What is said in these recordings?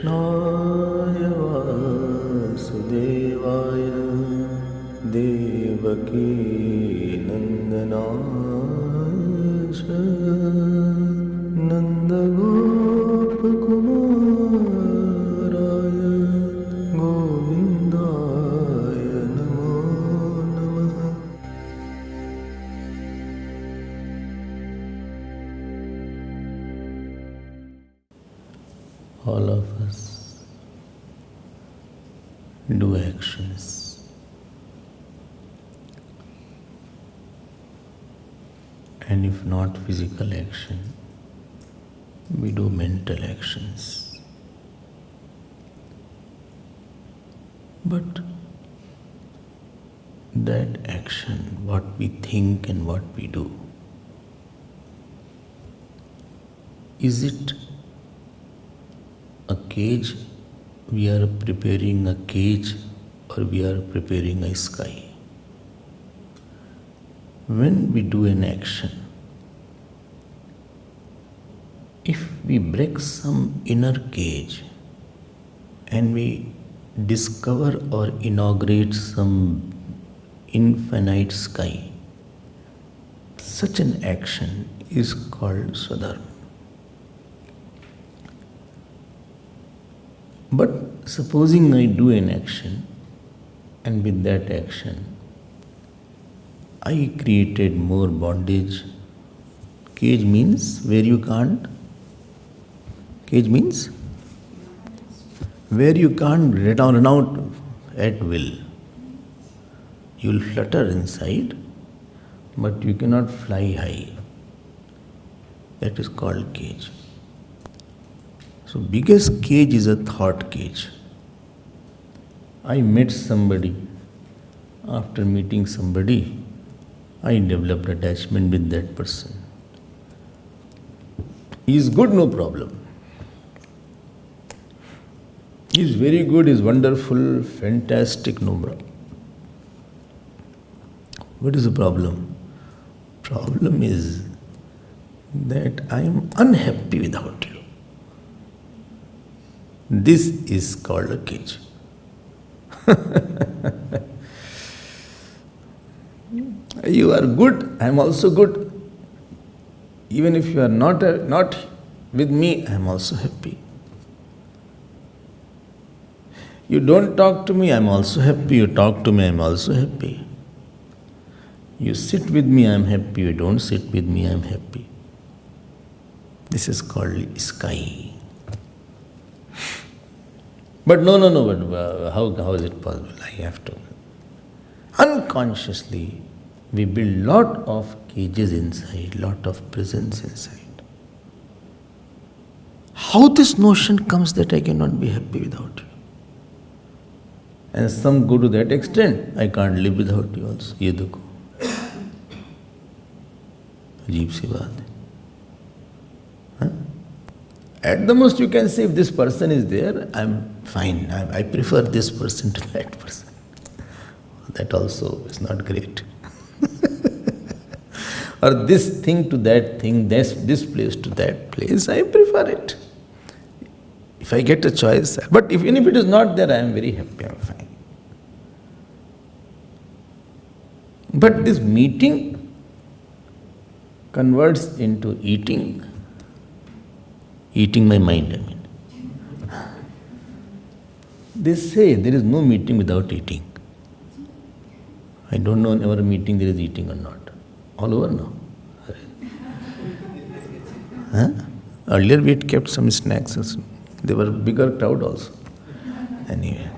कृष्णाय वासुदेवाय देवकी नन्दनाय च नन्दगोपकुमाराय गोविन्दाय नमो नमः। All of us do actions. And if not physical action, we do mental actions. But that action, what we think and what we do, is it a cage? We are preparing a cage, or we are preparing a sky? When we do an action, if we break some inner cage and we discover or inaugurate some infinite sky, such an action is called Swadharma. But supposing I do an action, and with that action I created more bondage. Cage means where you can't. Cage means where you can't run out at will. You will flutter inside, but you cannot fly high. That is called cage. So biggest cage is a thought cage. I met somebody. After meeting somebody, I developed attachment with that person. He is good, no problem. He is very good, he is wonderful, fantastic, no problem. What is the problem? Problem is that I am unhappy without you. This is called a cage. You are good, I am also good. Even if you are not with me, I am also happy. You don't talk to me, I am also happy. You talk to me, I am also happy. You sit with me, I am happy. You don't sit with me, I am happy. This is called sky. But no, but how is it possible? I have to. Unconsciously, we build lot of cages inside, lot of prisons inside. How this notion comes that I cannot be happy without you? And some go to that extent, I can't live without you also. Ye dekho. Ajeeb si baat hai. At the most you can say, if this person is there, I am fine. I prefer this person to that person. That also is not great. Or this thing to that thing, this place to that place, I prefer it. If I get a choice, but even if it is not there, I am very happy, I am fine. But this meeting converts into eating my mind, I mean. They say there is no meeting without eating. I don't know ever a meeting there is eating or not. All over now. Earlier we had kept some snacks also. There were bigger crowd also. Anyway.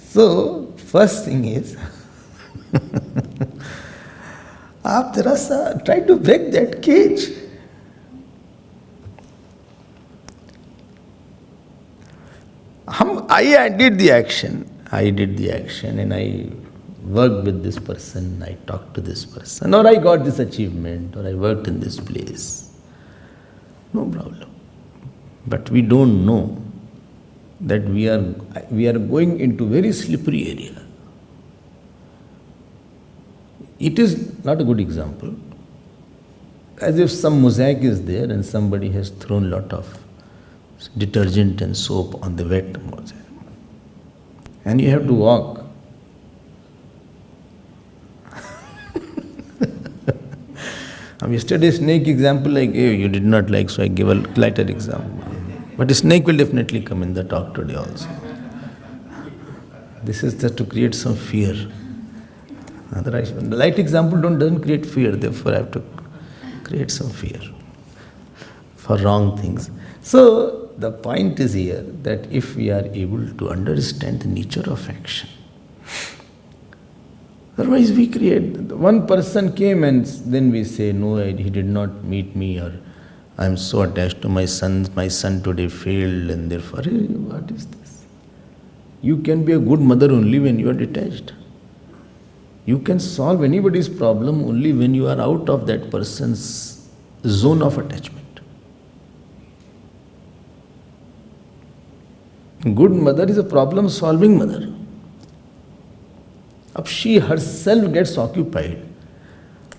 So, first thing is, आप जरा सा try to break that cage. I did the action and I worked with this person, I talked to this person, or I got this achievement, or I worked in this place. No problem. But we don't know that we are going into very slippery area. It is not a good example. As if some mosaic is there and somebody has thrown lot of detergent and soap on the wet. And you have to walk. Yesterday's snake example I gave, you did not like, so I gave a lighter example. But the snake will definitely come in the talk today also. This is just to create some fear. Otherwise, the light example doesn't create fear, therefore I have to create some fear for wrong things. So, the point is here that if we are able to understand the nature of action, otherwise we create, one person came and then we say, no, he did not meet me, or I am so attached to my son today failed, and therefore, what is this? You can be a good mother only when you are detached. You can solve anybody's problem only when you are out of that person's zone of attachment. Good mother is a problem-solving mother. If she herself gets occupied,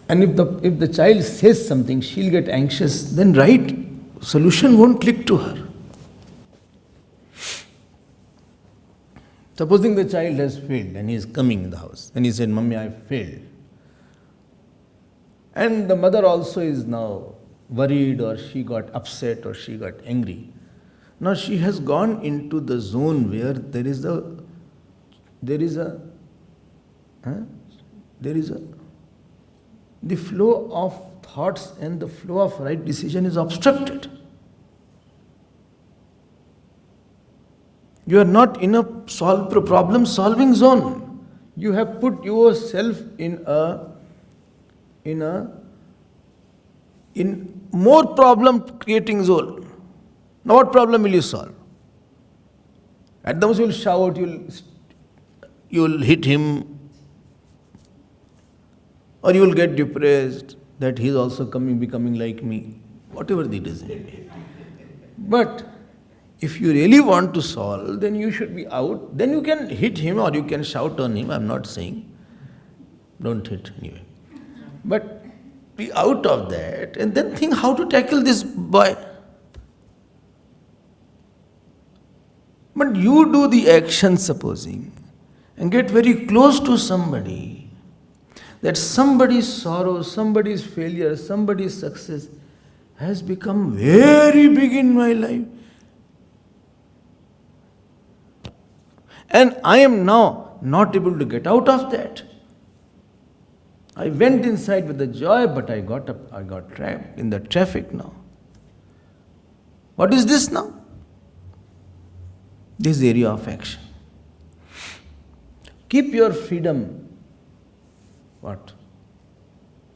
and if the child says something, she'll get anxious, then right solution won't click to her. Supposing the child has failed and he is coming in the house, and he said, Mummy, I failed. And the mother also is now worried, or she got upset, or she got angry. Now she has gone into the zone where there is the flow of thoughts and the flow of right decision is obstructed. You are not in a problem-solving zone. You have put yourself in more problem-creating zone. Now what problem will you solve? At the most you will shout, you will hit him, or you will get depressed that he is also becoming like me. Whatever the reason may be. But if you really want to solve, then you should be out. Then you can hit him or you can shout on him. I am not saying don't hit anyway. But be out of that and then think how to tackle this boy. But you do the action, supposing, and get very close to somebody, that somebody's sorrow, somebody's failure, somebody's success has become very big in my life. And I am now not able to get out of that. I went inside with the joy, but I got trapped in the traffic now. What is this now? This area of action. Keep your freedom. What?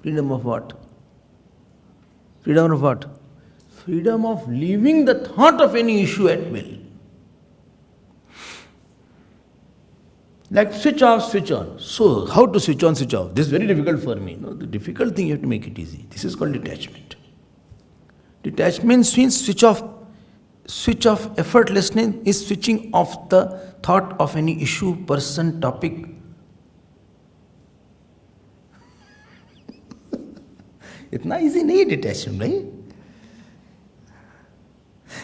Freedom of what? Freedom of what? Freedom of leaving the thought of any issue at will. Like switch off, switch on. So, how to switch on, switch off? This is very difficult for me. No, the difficult thing you have to make it easy. This is called detachment. Detachment means switch off. Switch off effortlessness is switching off the thought of any issue, person, topic. Itna easy nahi detachment, right?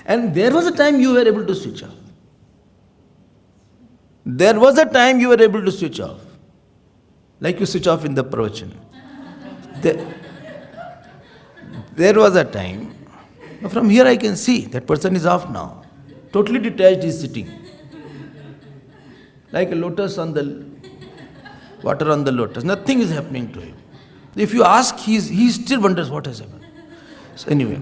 And there was a time you were able to switch off. There was a time you were able to switch off. Like you switch off in the pravachan. There was a time. From here I can see that person is off now. Totally detached, he is sitting. Like a lotus on the water on the lotus. Nothing is happening to him. If you ask, he still wonders what has happened. So anyway.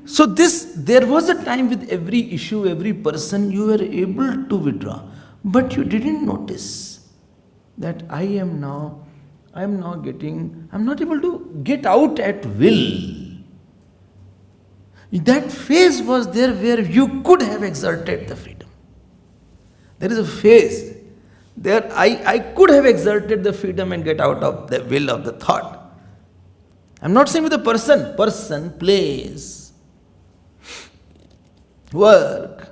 So there was a time with every issue, every person, you were able to withdraw. But you didn't notice that I am not able to get out at will. That phase was there where you could have exerted the freedom. There is a phase there I could have exerted the freedom and get out of the will of the thought. I'm not saying with a person, place, work.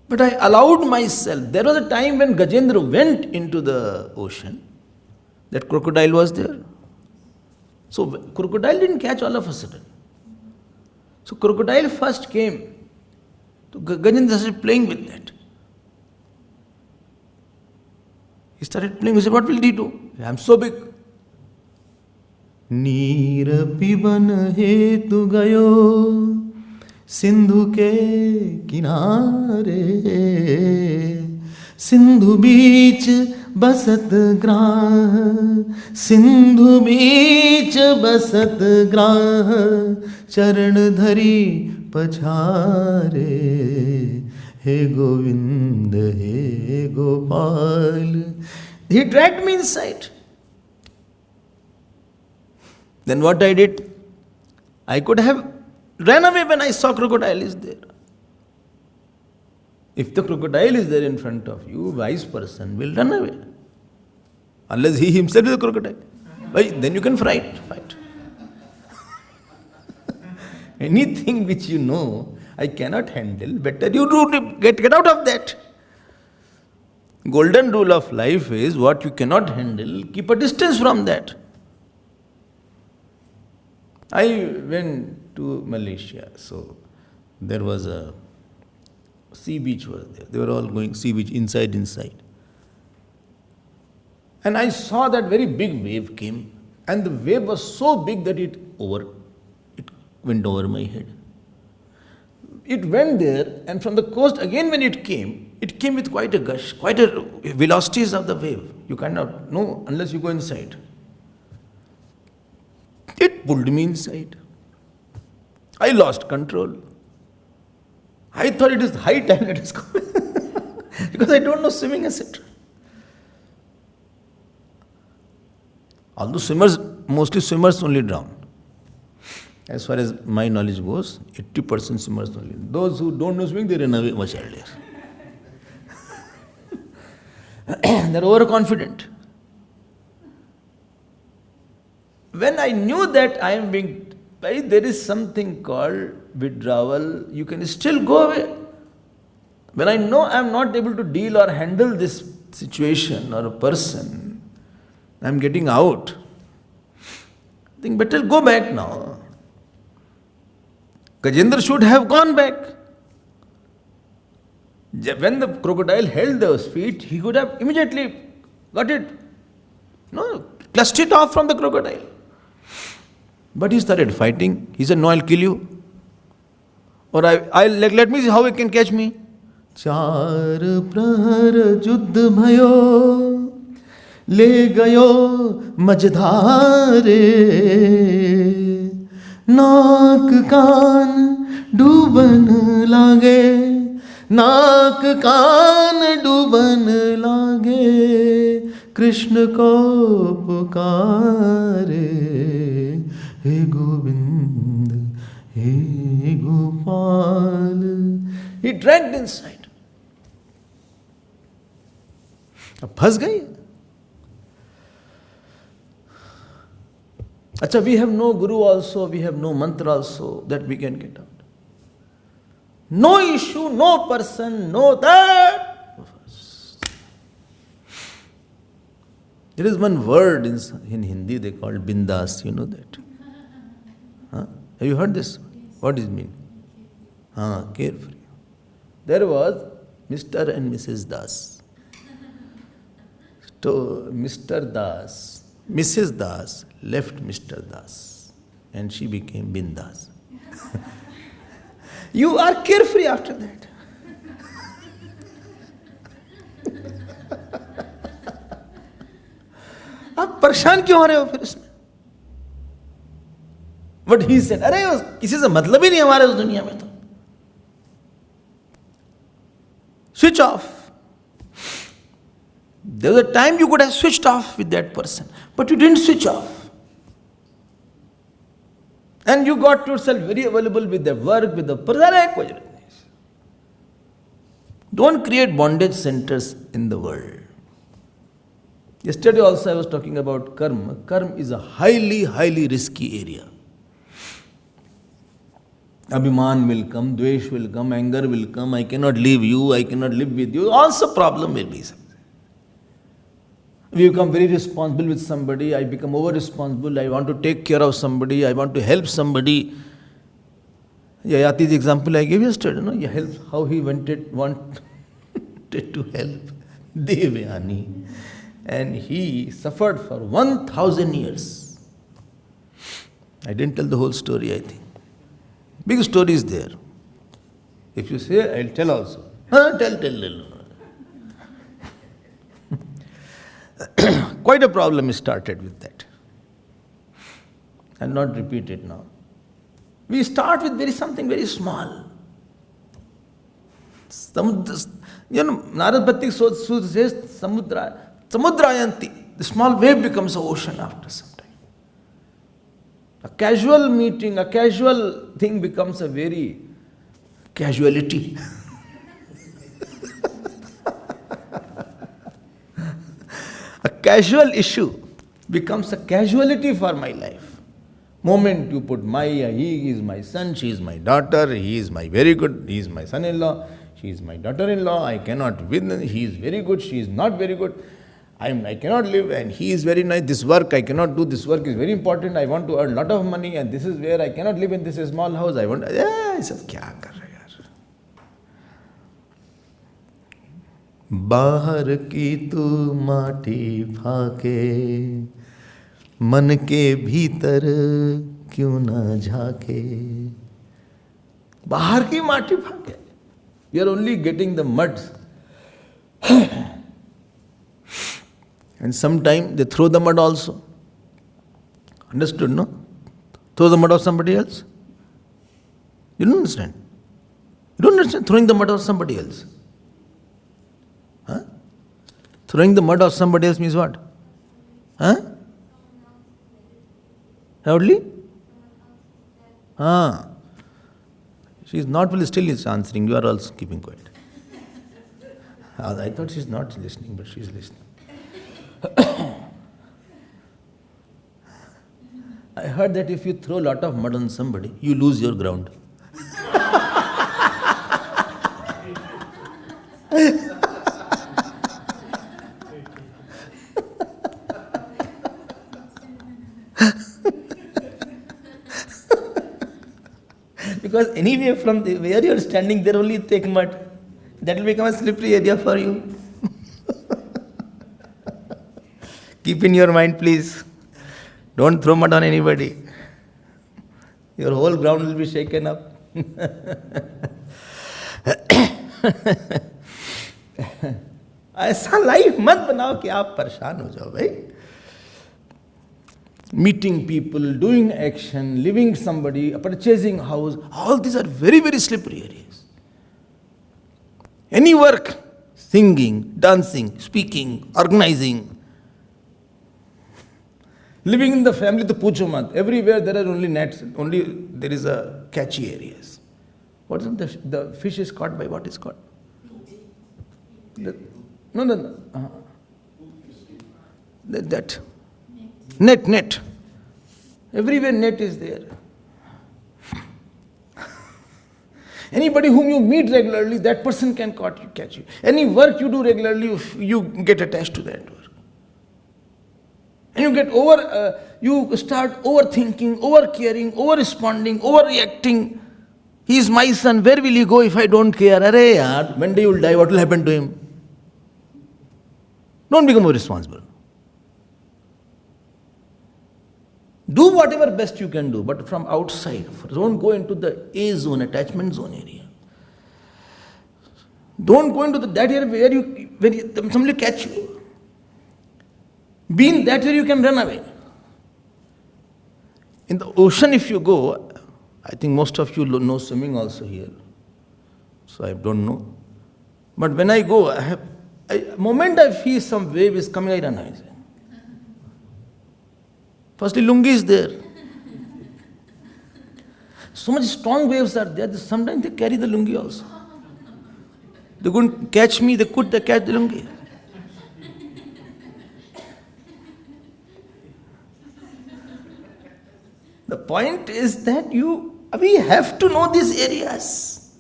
But I allowed myself. There was a time when Gajendra went into the ocean, that crocodile was there. So crocodile didn't catch all of a sudden. So crocodile first came. So Gajendra started playing with that. He started playing. He said, what will he do? I am so big. नीर पिबन हेतु गयो सिंधु के किनारे सिंधु बीच बसत ग्राह सिंधु बीच बसत ग्राह चरण धरी पछारे हे गोविंद हे Gopal. He dragged me inside. Then what I did? I could have ran away when I saw crocodile is there. If the crocodile is there in front of you, wise person will run away. Unless he himself is a crocodile. Then you can fight. Anything which you know I cannot handle, better you do get out of that. Golden rule of life is what you cannot handle, keep a distance from that. I went to Malaysia, so there was a sea beach was there. They were all going sea beach inside. And I saw that very big wave came, and the wave was so big that it went over my head. It went there, and from the coast again when it came with quite a gush, quite a velocities of the wave. You cannot know unless you go inside. It pulled me inside. I lost control. I thought it is high time let us go. Because I don't know swimming, etc. Although mostly swimmers only drown. As far as my knowledge goes, 80% swimmers only. Those who don't know swimming, they run away much earlier. They're overconfident. When I knew that I am being, there is something called withdrawal, you can still go away. When I know I am not able to deal or handle this situation or a person, I am getting out. I think better go back now. Gajendra should have gone back. When the crocodile held those feet, he could have immediately got it, clutched it off from the crocodile. But he started fighting. He said, no, I'll kill you. Or let me see how he can catch me. Char prahar juddh bhayo, le gayo majdhare, naak kaan duban lage, naak kaan duban lage, Krishna ko pukare. He Govind, he Gopal. He dragged inside. अब फंस गए. Acha, we have no guru also, we have no mantra also that we can get out. No issue, no person, no that. There is one word in Hindi they call bindas, you know that. Huh? Have you heard this? What does it mean? Carefree. There was Mr. and Mrs. Das. So Mr. Das, Mrs. Das left Mr. Das and she became bindas. You are carefree after that. आप परेशान क्यों हो रहे हो फिर इसमें? But he said, अरे किसी से मतलब ही नहीं हमारे उस दुनिया में तो. Switch off. There was a time you could have switched off with that person, but you didn't switch off. And you got yourself very available with the work, with the person. Don't create bondage centers in the world. Yesterday also I was talking about karma. Karma is a highly, highly risky area. Abhiman will come, dvesh will come, anger will come, I cannot leave you, I cannot live with you. Also problem will be something. We become very responsible with somebody, I become over responsible, I want to take care of somebody, I want to help somebody. Yayati's example I gave yesterday, no? How he wanted to help Devyani. And he suffered for 1,000 years. I didn't tell the whole story, I think. Big story is there. If you say, I'll tell also. Tell. Quite a problem started with that. I'll not repeat it now. We start with something very small. Narad Bhattik Sud says, Samudrayanti. The small wave becomes an ocean after some time. A casual meeting, a casual thing becomes a very casuality. A casual issue becomes a casualty for my life. Moment you put he is my son, she is my daughter, he is my very good, he is my son-in-law, she is my daughter-in-law, I cannot win, he is very good, she is not very good, I cannot live, and he is very nice, this work I cannot do, this work is very important, I want to earn a lot of money, and this is where I cannot live in this small house, I want, सब क्या कर रहे यार? बाहर की तू माटी फाके मन के भीतर क्यों ना झाके बाहर की माटी फाके you are only getting the mud and sometimes they throw the mud also. Understood, no? Throw the mud of somebody else. You don't understand. You don't understand throwing the mud of somebody else. Huh? Throwing the mud of somebody else means what? Huh? Loudly? She is not well, still is answering. You are also keeping quiet. I thought she is not listening, but she is listening. I heard that if you throw a lot of mud on somebody, you lose your ground. Because anyway, from where you are standing, there only take mud. That will become a slippery area for you. Keep in your mind, please. Don't throw mud on anybody. Your whole ground will be shaken up. ऐसा life मत बनाओ कि आप परेशान हो जाओ भाई. Meeting people, doing action, living somebody, purchasing house, all these are very, very slippery areas. Any work, singing, dancing, speaking, organizing, living in the family, the pucho mat. Everywhere there are only nets, only there is a catchy areas. What is the fish is caught by what is caught? No. That. Net. Everywhere net is there. Anybody whom you meet regularly, that person can catch you. Any work you do regularly, you get attached to that work. And you start overthinking, over-caring, over-responding, over-reacting. He is my son, where will he go if I don't care? Arey yaar, one day you will die, what will happen to him? Don't become irresponsible. Do whatever best you can do, but from outside. Don't go into the A zone, attachment zone area. Don't go into that area where somebody catch you. Be in that area, you can run away. In the ocean, if you go, I think most of you know swimming also here. So I don't know. But when I go, moment I feel some wave is coming, I run away. Firstly, lungi is there. So much strong waves are there, sometimes they carry the lungi also. They couldn't catch me, they catch the lungi. The point is that we have to know these areas.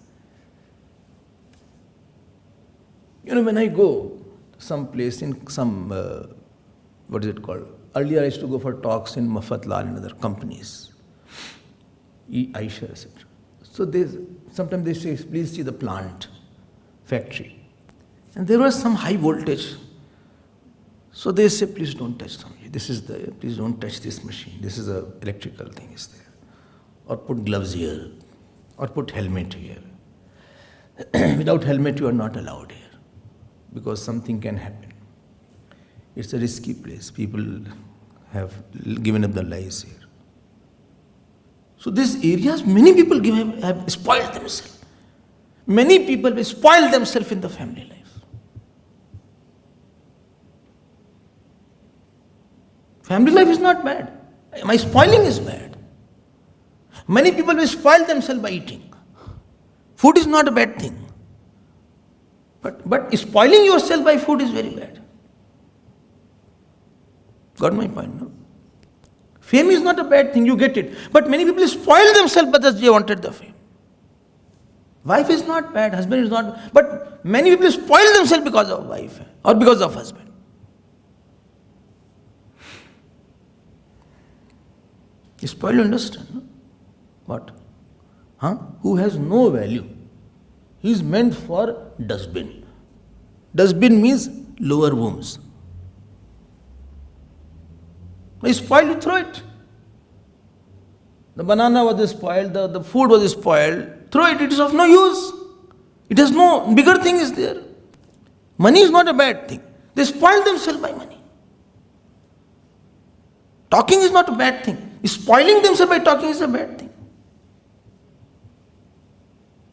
When I go some place in some, what is it called? Earlier I used to go for talks in Mafatlal and other companies, Aisha, etc. So sometimes they say, please see the plant, factory. And there was some high voltage. So they say, please don't touch something. Please don't touch this machine. This is a electrical thing is there. Or put gloves here. Or put helmet here. Without helmet you are not allowed here. Because something can happen. It's a risky place. People have given up their lives here. So these areas, many people have spoiled themselves. Many people have spoiled themselves in the family life. Family life is not bad. My spoiling is bad. Many people will spoil themselves by eating. Food is not a bad thing. But spoiling yourself by food is very bad. Got my point, no? Fame is not a bad thing, you get it. But many people spoil themselves because they wanted the fame. Wife is not bad, husband is not, but many people spoil themselves because of wife or because of husband. You spoil, you understand, no? What? Who has no value. He is meant for dustbin. Dustbin means lower wombs. You spoil, you throw it. The banana was spoiled, the food was spoiled. Throw it, it is of no use. It has no, bigger thing is there. Money is not a bad thing. They spoil themselves by money. Talking is not a bad thing. Spoiling themselves by talking is a bad thing.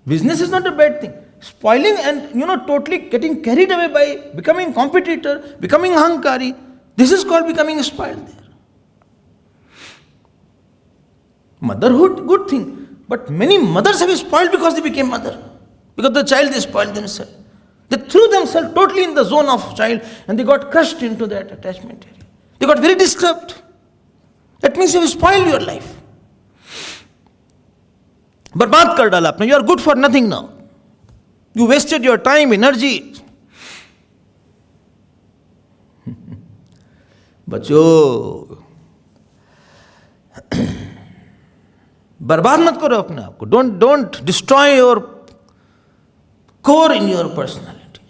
Business is not a bad thing. Spoiling and, totally getting carried away by becoming competitor, becoming ahankari, this is called becoming spoiled there. Motherhood, good thing. But many mothers have been spoiled because they became mother. Because the child, they spoiled themselves. They threw themselves totally in the zone of child and they got crushed into that attachment area. They got very disturbed. That means you have spoiled your life. बर्बाद कर डाला आपने. You are good for nothing now. You wasted your time, energy. बच्चों, बर्बाद मत करो अपने आप को. Don't destroy your core in your personality.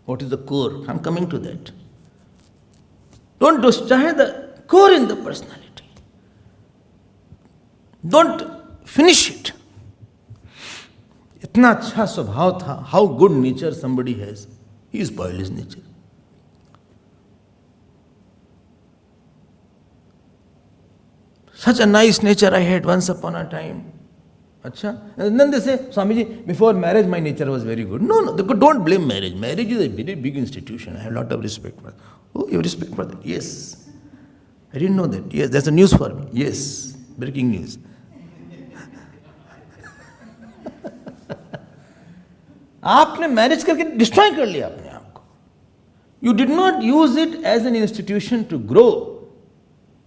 What is the core? I'm coming to that. Don't destroy the core in the personality. Don't finish it. इतना अच्छा स्वभाव था. How good nature somebody has. He spoiled his nature. Such a nice nature I had once upon a time. Acha? And then they say, Swamiji, before marriage my nature was very good. No, don't blame marriage. Marriage is a very big institution. I have a lot of respect for it. Oh, you have respect for that? Yes. I didn't know that. Yes, that's a news for me. Yes. Breaking news. आपने marriage करके destroy कर लिया अपने आप को. You did not use it as an institution to grow.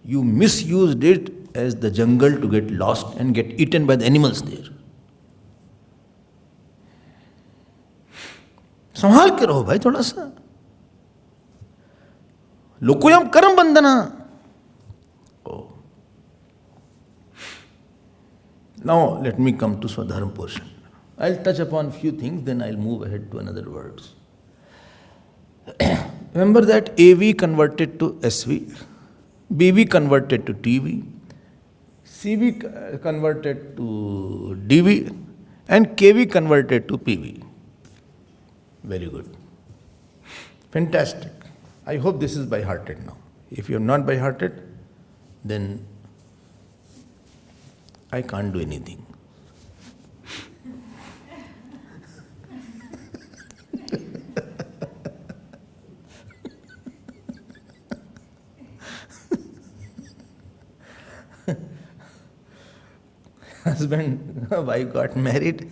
You misused it as the jungle to get lost and get eaten by the animals there. संभाल के रहो भाई थोड़ा सा. लोकोयम कर्म बंधना. Oh. Now let me come to Swadharma portion. I'll touch upon few things, then I'll move ahead to another words. Remember that AV converted to SV, BV converted to TV, CV converted to DV, and KV converted to PV. Very good. Fantastic. I hope this is by hearted now. If you are not by hearted, then I can't do anything. Husband, wife got married.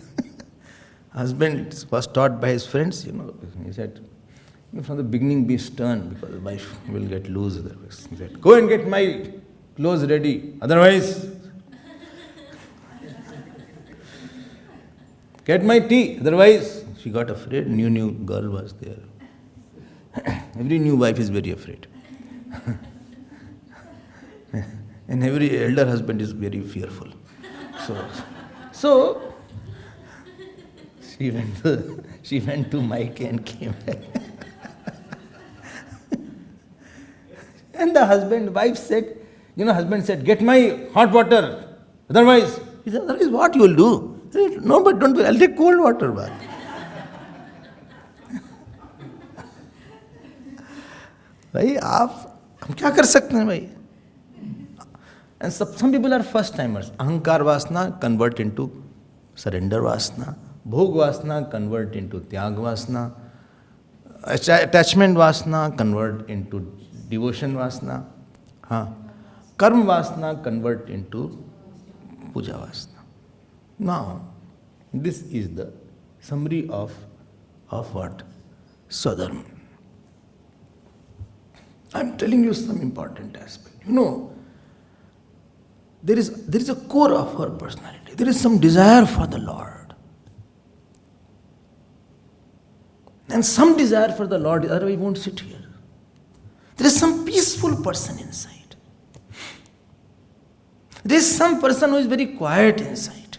Husband was taught by his friends, he said, from the beginning be stern because wife will get loose. He said, go and get my clothes ready, otherwise get my tea, otherwise. She got afraid, new girl was there. Every new wife is very afraid. And every elder husband is very fearful. So So she went to Mike and came back. And the wife said, husband said, get my hot water. Otherwise, he said, otherwise what you will do? He said, no, but don't worry, I'll take cold water bath. भाई हम क्या कर सकते हैं भाई? And some people are first timers. Ahankar Vasana convert into surrender Vasana. Bhog Vasana convert into Tyag Vasana. Attachment Vasana convert into devotion Vasana. Karma Vasana convert into Puja Vasana. Now, this is the summary of what? Swadharma. I am telling you some important aspect. There is a core of our personality. There is some desire for the Lord. And some desire for the Lord, otherwise we won't sit here. There is some peaceful person inside. There is some person who is very quiet inside.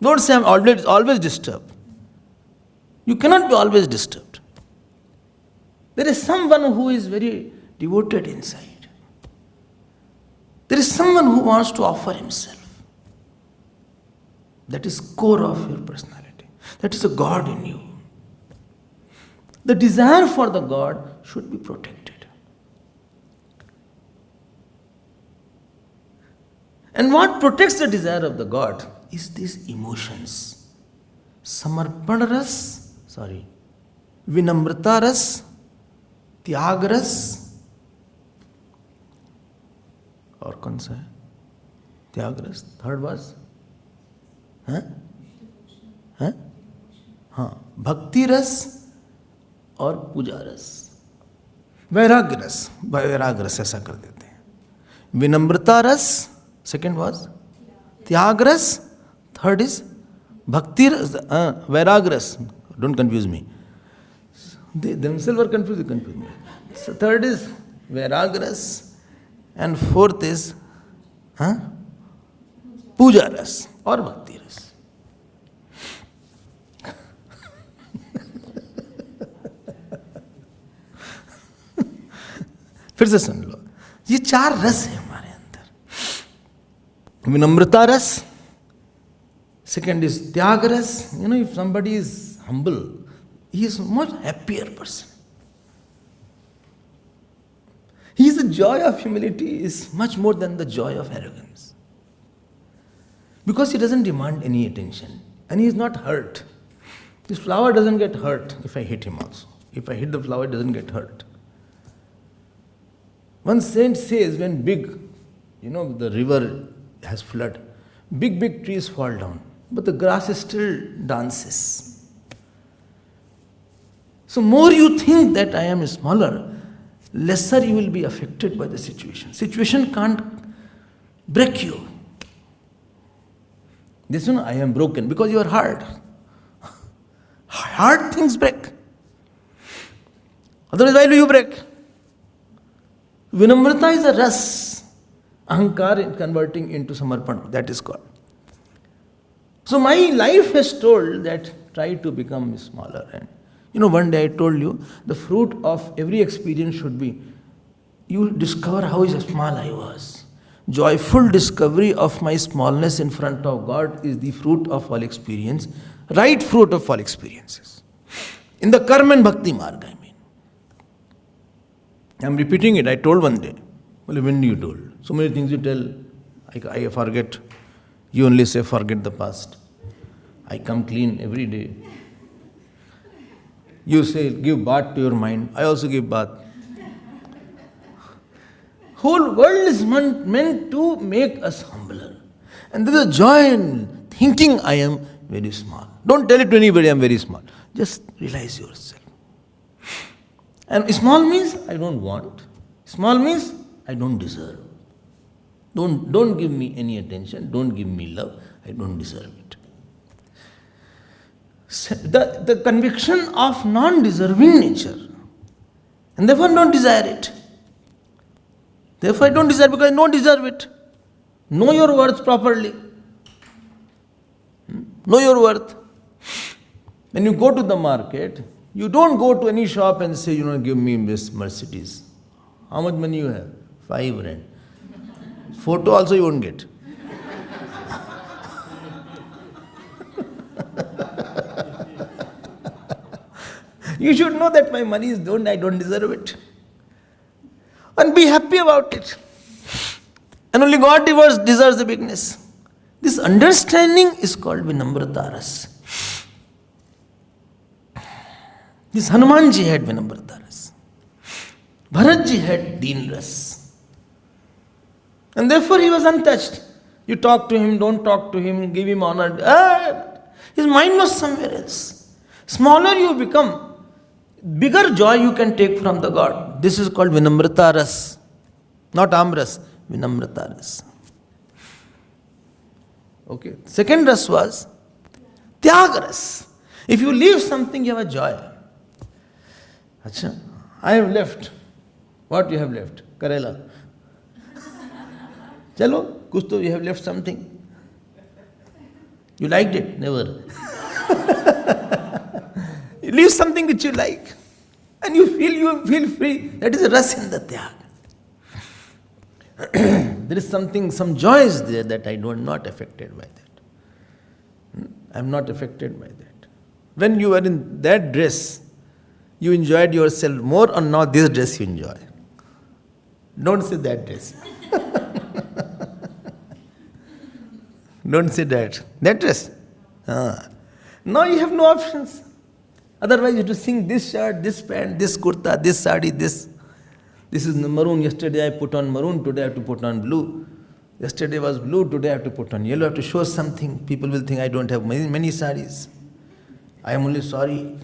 Don't say I'm always disturbed. You cannot be always disturbed. There is someone who is very devoted inside. There is someone who wants to offer himself. That is core of your personality. That is a God in you. The desire for the God should be protected. And what protects the desire of the God is these emotions. Samarpan ras, Vinamrita ras, त्याग रस और कौन सा है? त्याग रस. Third was भक्ति रस और पूजा रस. वैराग्य रस ऐसा कर देते हैं. विनम्रता रस, सेकेंड वाज त्याग रस, थर्ड इज भक्ति रस, वैराग्य रस. Don't confuse me. They themselves were confused, they confused me. So third is Vairagras and fourth is Puja Ras or Bhakti Ras. फिर से सुन लो, ये 4 रस है हमारे अंदर. विनम्रता रस, second is त्याग रस. If somebody is humble, he is a much happier person. The joy of humility is much more than the joy of arrogance. Because he doesn't demand any attention. And he is not hurt. This flower doesn't get hurt if I hit him also. If I hit the flower, it doesn't get hurt. One saint says when the river has flood, big trees fall down, but the grass still dances. So more you think that I am smaller, lesser you will be affected by the situation. Situation can't break you. This I am broken because you are hard. Hard things break. Otherwise, why do you break? Vinamrata is a ras. Ahankar converting into samarpan. That is called. So my life has told that try to become smaller. And one day I told you, the fruit of every experience should be, you discover how small I was. Joyful discovery of my smallness in front of God is the fruit of all experience, right fruit of all experiences. In the karma and bhakti marg, I mean. I'm repeating it, I told one day. Well, when you told? So many things you tell, I forget. You only say forget the past. I come clean every day. You say, give bath to your mind. I also give bath. Whole world is meant to make us humbler. And there is a joy in thinking I am very small. Don't tell it to anybody I am very small. Just realize yourself. And small means I don't want. Small means I don't deserve. Don't give me any attention. Don't give me love. I don't deserve it. The conviction of non-deserving nature. And therefore I don't desire it. Therefore I don't desire because I don't deserve it. Know your worth properly. Know your worth. When you go to the market, you don't go to any shop and say, give me this Mercedes. How much money you have? 5 rand. Photo also you won't get. You should know that my money is I don't deserve it. And be happy about it. And only God deserves the bigness. This understanding is called Vinamrataras. This Hanumanji had Vinamrataras. Bharatji had Deenras. And therefore he was untouched. You talk to him, don't talk to him, give him honor. His mind was somewhere else. Smaller you become, bigger joy you can take from the God. This is called Vinamrataras. Not Amras, Vinamrataras. Okay. Second ras was Tyagaras. If you leave something, you have a joy. Achha, I have left. What you have left? Karela. Chalo, kuch to you have left something. You liked it? Never. You leave something which you like. And you feel free. That is a ras in the Tyag. There is some joy is there that I am not affected by that. I am not affected by that. When you are in that dress, you enjoyed yourself more, or now this dress you enjoy. Don't say that dress. Don't say that. That dress. Now you have no options. Otherwise you have to sing this shirt, this pant, this kurta, this sari, this. This is maroon. Yesterday I put on maroon, today I have to put on blue. Yesterday was blue, today I have to put on yellow. I have to show something. People will think I don't have many saris. I am only sorry.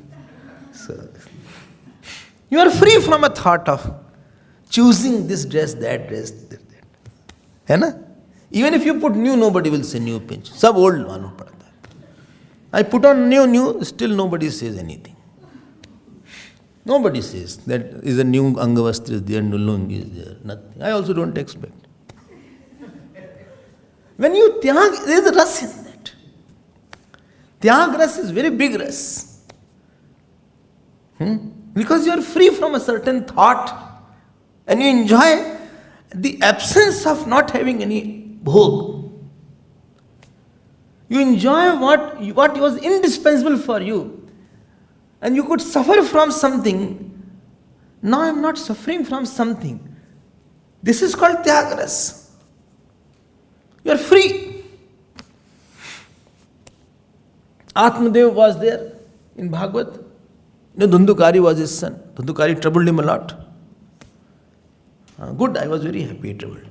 So, you are free from a thought of choosing this dress, that dress, that. Hai na? Even if you put new, nobody will say new pinch. Sab old malum padta hai. I put on new, still nobody says anything. Nobody says that is a new Angavastra is there, Nulungi is there. Nothing. I also don't expect. When you tyag, there is a ras in that. Tyag ras is very big ras. Because you are free from a certain thought and you enjoy the absence of not having any bhog. You enjoy what was indispensable for you. And you could suffer from something. Now I am not suffering from something. This is called Tyagaras. You are free. Atmadev was there in Bhagavad. Dhundukari was his son. Dhundukari troubled him a lot. Good, I was very happy he troubled.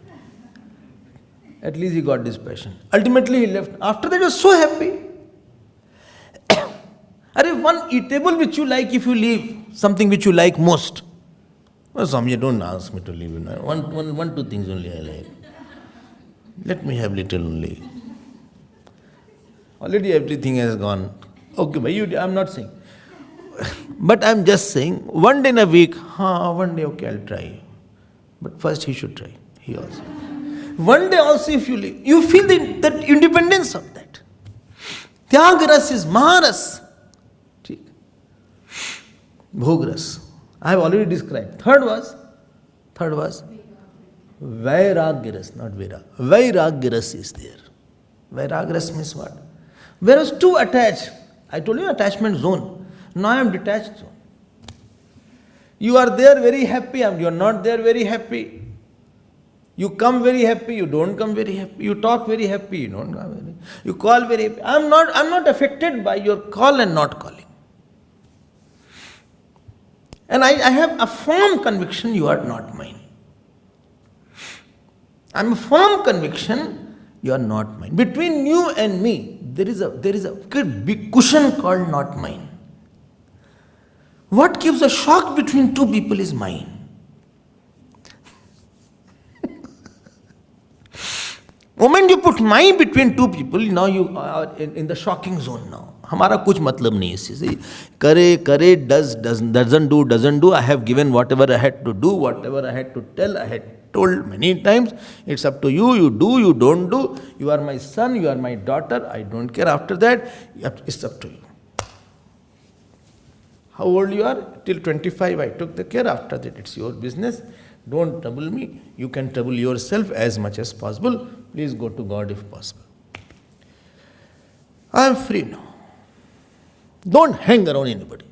At least he got this passion. Ultimately he left. After that he was so happy. One eatable which you like, if you leave something which you like most. Well, Swami, don't ask me to leave. One, two things only I like. Let me have little only. Already everything has gone. Okay, but I'm not saying. But I'm just saying, one day in a week, one day, okay, I'll try. But first he should try. He also. One day also if you leave, you feel that independence of that. Tyagaras is Maharas. Bhogras. I have already described. Third was Vairagyaras, not Vera. Vairagyaras is there. Vairagyaras means what? Whereas too attached. I told you attachment zone. Now I am detached zone. You are there very happy, you are not there very happy. You come very happy, you don't come very happy. You talk very happy, you don't come very happy. You call very happy. I'm not affected by your call and not calling. And I have a firm conviction you are not mine. I'm a firm conviction you are not mine. Between you and me, there is a big cushion called not mine. What gives a shock between two people is mine. Moment you put mine between two people, now you are in the shocking zone now. हमारा कुछ मतलब नहीं इससे. करे, doesn't do. I have given whatever I had to do, whatever I had to tell, I had told many times, it's up to you. You do, you don't do. You are my son, you are my daughter. I don't care after that. It's up to you. How old you are? Till 25 I took the care. After that it's your business. Don't trouble me. You can trouble yourself as much as possible. Please go to God if possible. I am free now. Don't hang around anybody.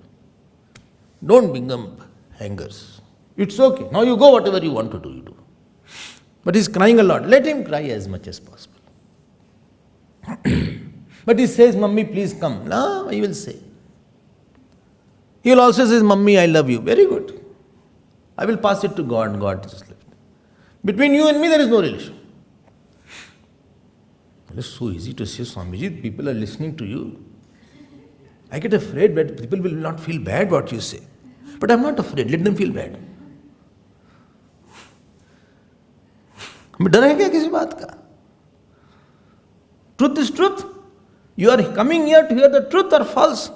Don't become hangers. It's okay. Now you go, whatever you want to do, you do. But he's crying a lot. Let him cry as much as possible. But he says, Mummy, please come. No, he will say. He will also say, Mummy, I love you. Very good. I will pass it to God. God just left. Between you and me, there is no relation. It is so easy to say, Swamiji, people are listening to you. I get afraid that people will not feel bad what you say. But I am not afraid. Let them feel bad. हमें डर है क्या किसी बात का? Truth is truth. You are coming here to hear the truth or false.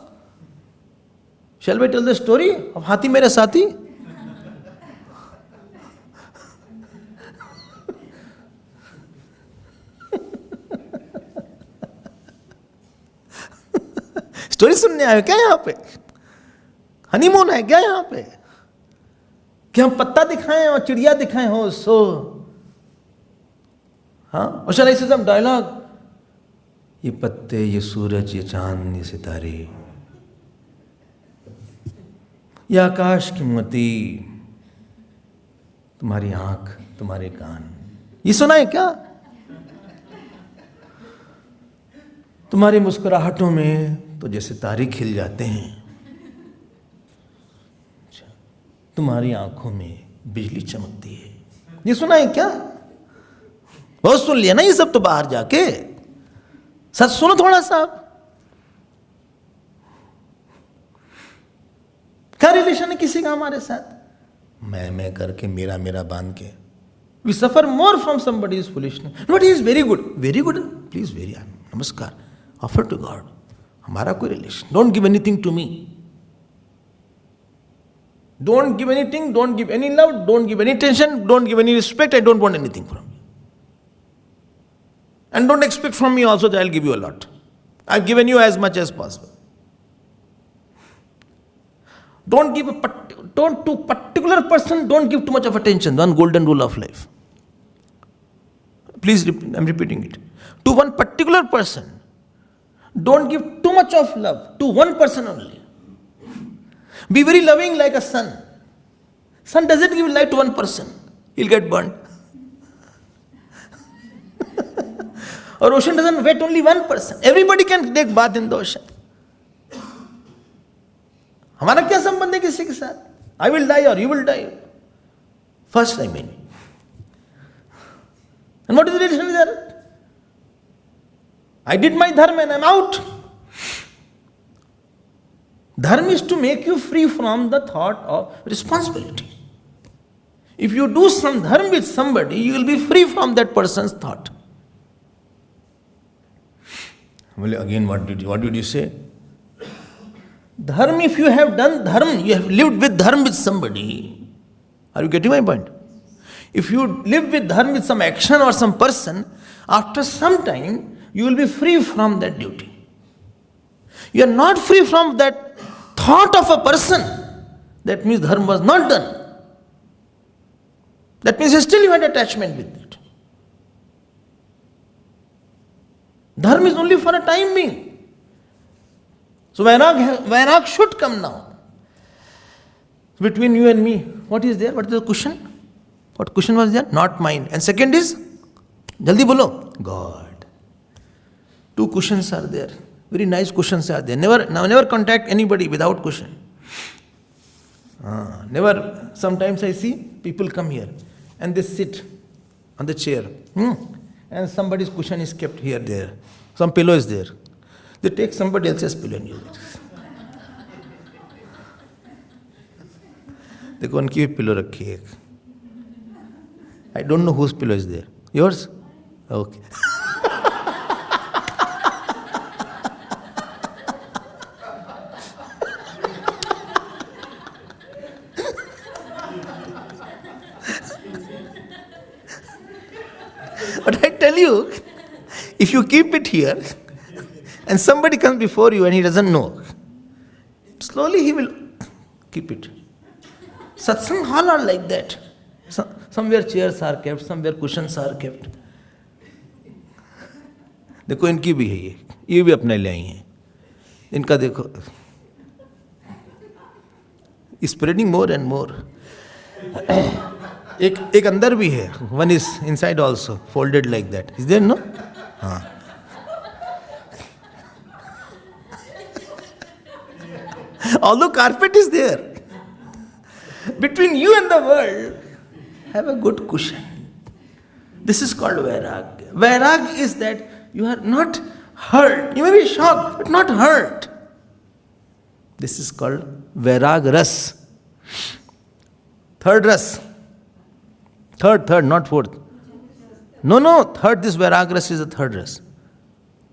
Shall we tell the story of Hathi Mere Sathi? Story सुनने आए क्या यहाँ पे? हनीमून है क्या यहाँ पे? कि हम पत्ता दिखाएं और चिड़िया दिखाएं हो सो? हाँ? और shall I say some dialogue? ये पत्ते, ये सूरज, ये चांद, ये सितारे, ये आकाश की मोती, तुम्हारी आंख, तुम्हारे कान, ये सुना है क्या? तुम्हारी मुस्कुराहटों में तो जैसे तारे खिल जाते हैं, तुम्हारी आंखों में बिजली चमकती है. ये सुना है क्या? बहुत सुन लिया ना ये सब तो बाहर जाके. सच सुनो थोड़ा सा. क्या रिलेशन है किसी का हमारे साथ? मैं करके मेरा मेरा बांध के. We suffer more from somebody's foolishness. But he is very good. Very good. Please, very namaskar. Offer to God. हमारा कोई relation. Don't give anything to me. Don't give anything. Don't give any love. Don't give any attention. Don't give any respect. I don't want anything from you. And don't expect from me also that I'll give you a lot. I've given you as much as possible. Don't give to particular person, don't give too much of attention. One golden rule of life. Please, I'm repeating it. To one particular person, don't give too much of love. To one person only. Be very loving like a sun. Sun doesn't give light to one person. He'll get burnt. Or ocean doesn't wet only one person. Everybody can take bath in the ocean. हमारा क्या संबंध है किसी के साथ? I will die or you will die. First I mean. And what is the relation there? I did my dharma and I'm out. Dharma is to make you free from the thought of responsibility. If you do some dharma with somebody, you will be free from that person's thought. Well, again, what did you say? Dharma, if you have done dharma, you have lived with dharma with somebody. Are you getting my point? If you live with dharma with some action or some person, after some time, you will be free from that duty. You are not free from that thought of a person. That means dharma was not done. That means still you had attachment with it. Dharma is only for a time being. So Vairag should come now. Between you and me, what is there? What is the cushion? What cushion was there? Not mine. And second is, jaldi bolo, God. Two cushions are there. Very nice cushions are there. Never contact anybody without cushion. Never. Sometimes I see people come here and they sit on the chair. And somebody's cushion is kept here, there. Some pillow is there. They take somebody else's pillow and use it. देखो उनकी भी pillow रखी है. I don't know whose pillow is there. Yours? Okay. tell you, if you keep it here, and somebody comes before you and he doesn't know, slowly he will keep it. Satsang hall are like that. Somewhere chairs are kept, somewhere cushions are kept. देखो इनकी भी है ये भी अपने ले आई हैं. इनका देखो, spreading more and more. एक अंदर भी है. One is inside also, folded like that. Is there no? हाँ. Although carpet is there, between you and the world, have a good cushion. This is called vairag. Vairag is that you are not hurt. You may be shocked, but not hurt. This is called vairag ras. Third ras. Third, not fourth. No, third, this vairag ras is the third ras.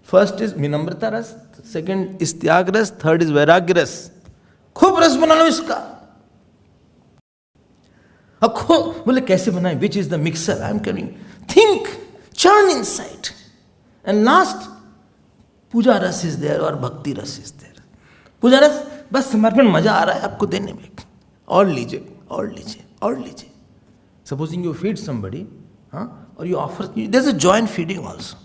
First is minamrata ras, second is tyag ras, third is vairag ras. खूब रस बना लो इसका. अब बोले कैसे बनाए? Which is the mixer? I am telling. Think, churn inside. And last, पूजा रस is there और भक्ति रस is there. पूजा रस बस समर्पण, मजा आ रहा है आपको देने में. और लीजिए. Supposing you feed somebody, or you offer, there's a joy in feeding also.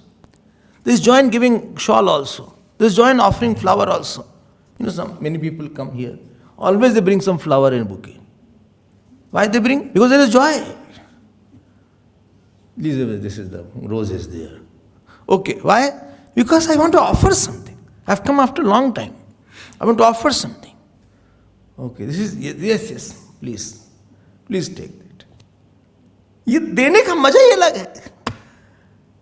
There's joy in giving shawl also. There's joy in offering flower also. Many people come here. Always they bring some flower in bouquet. Why they bring? Because there is joy. This is the rose is there. Okay, why? Because I want to offer something. I've come after a long time. I want to offer something. Okay, this is, yes, please take that. ये देने का मजा ही अलग है.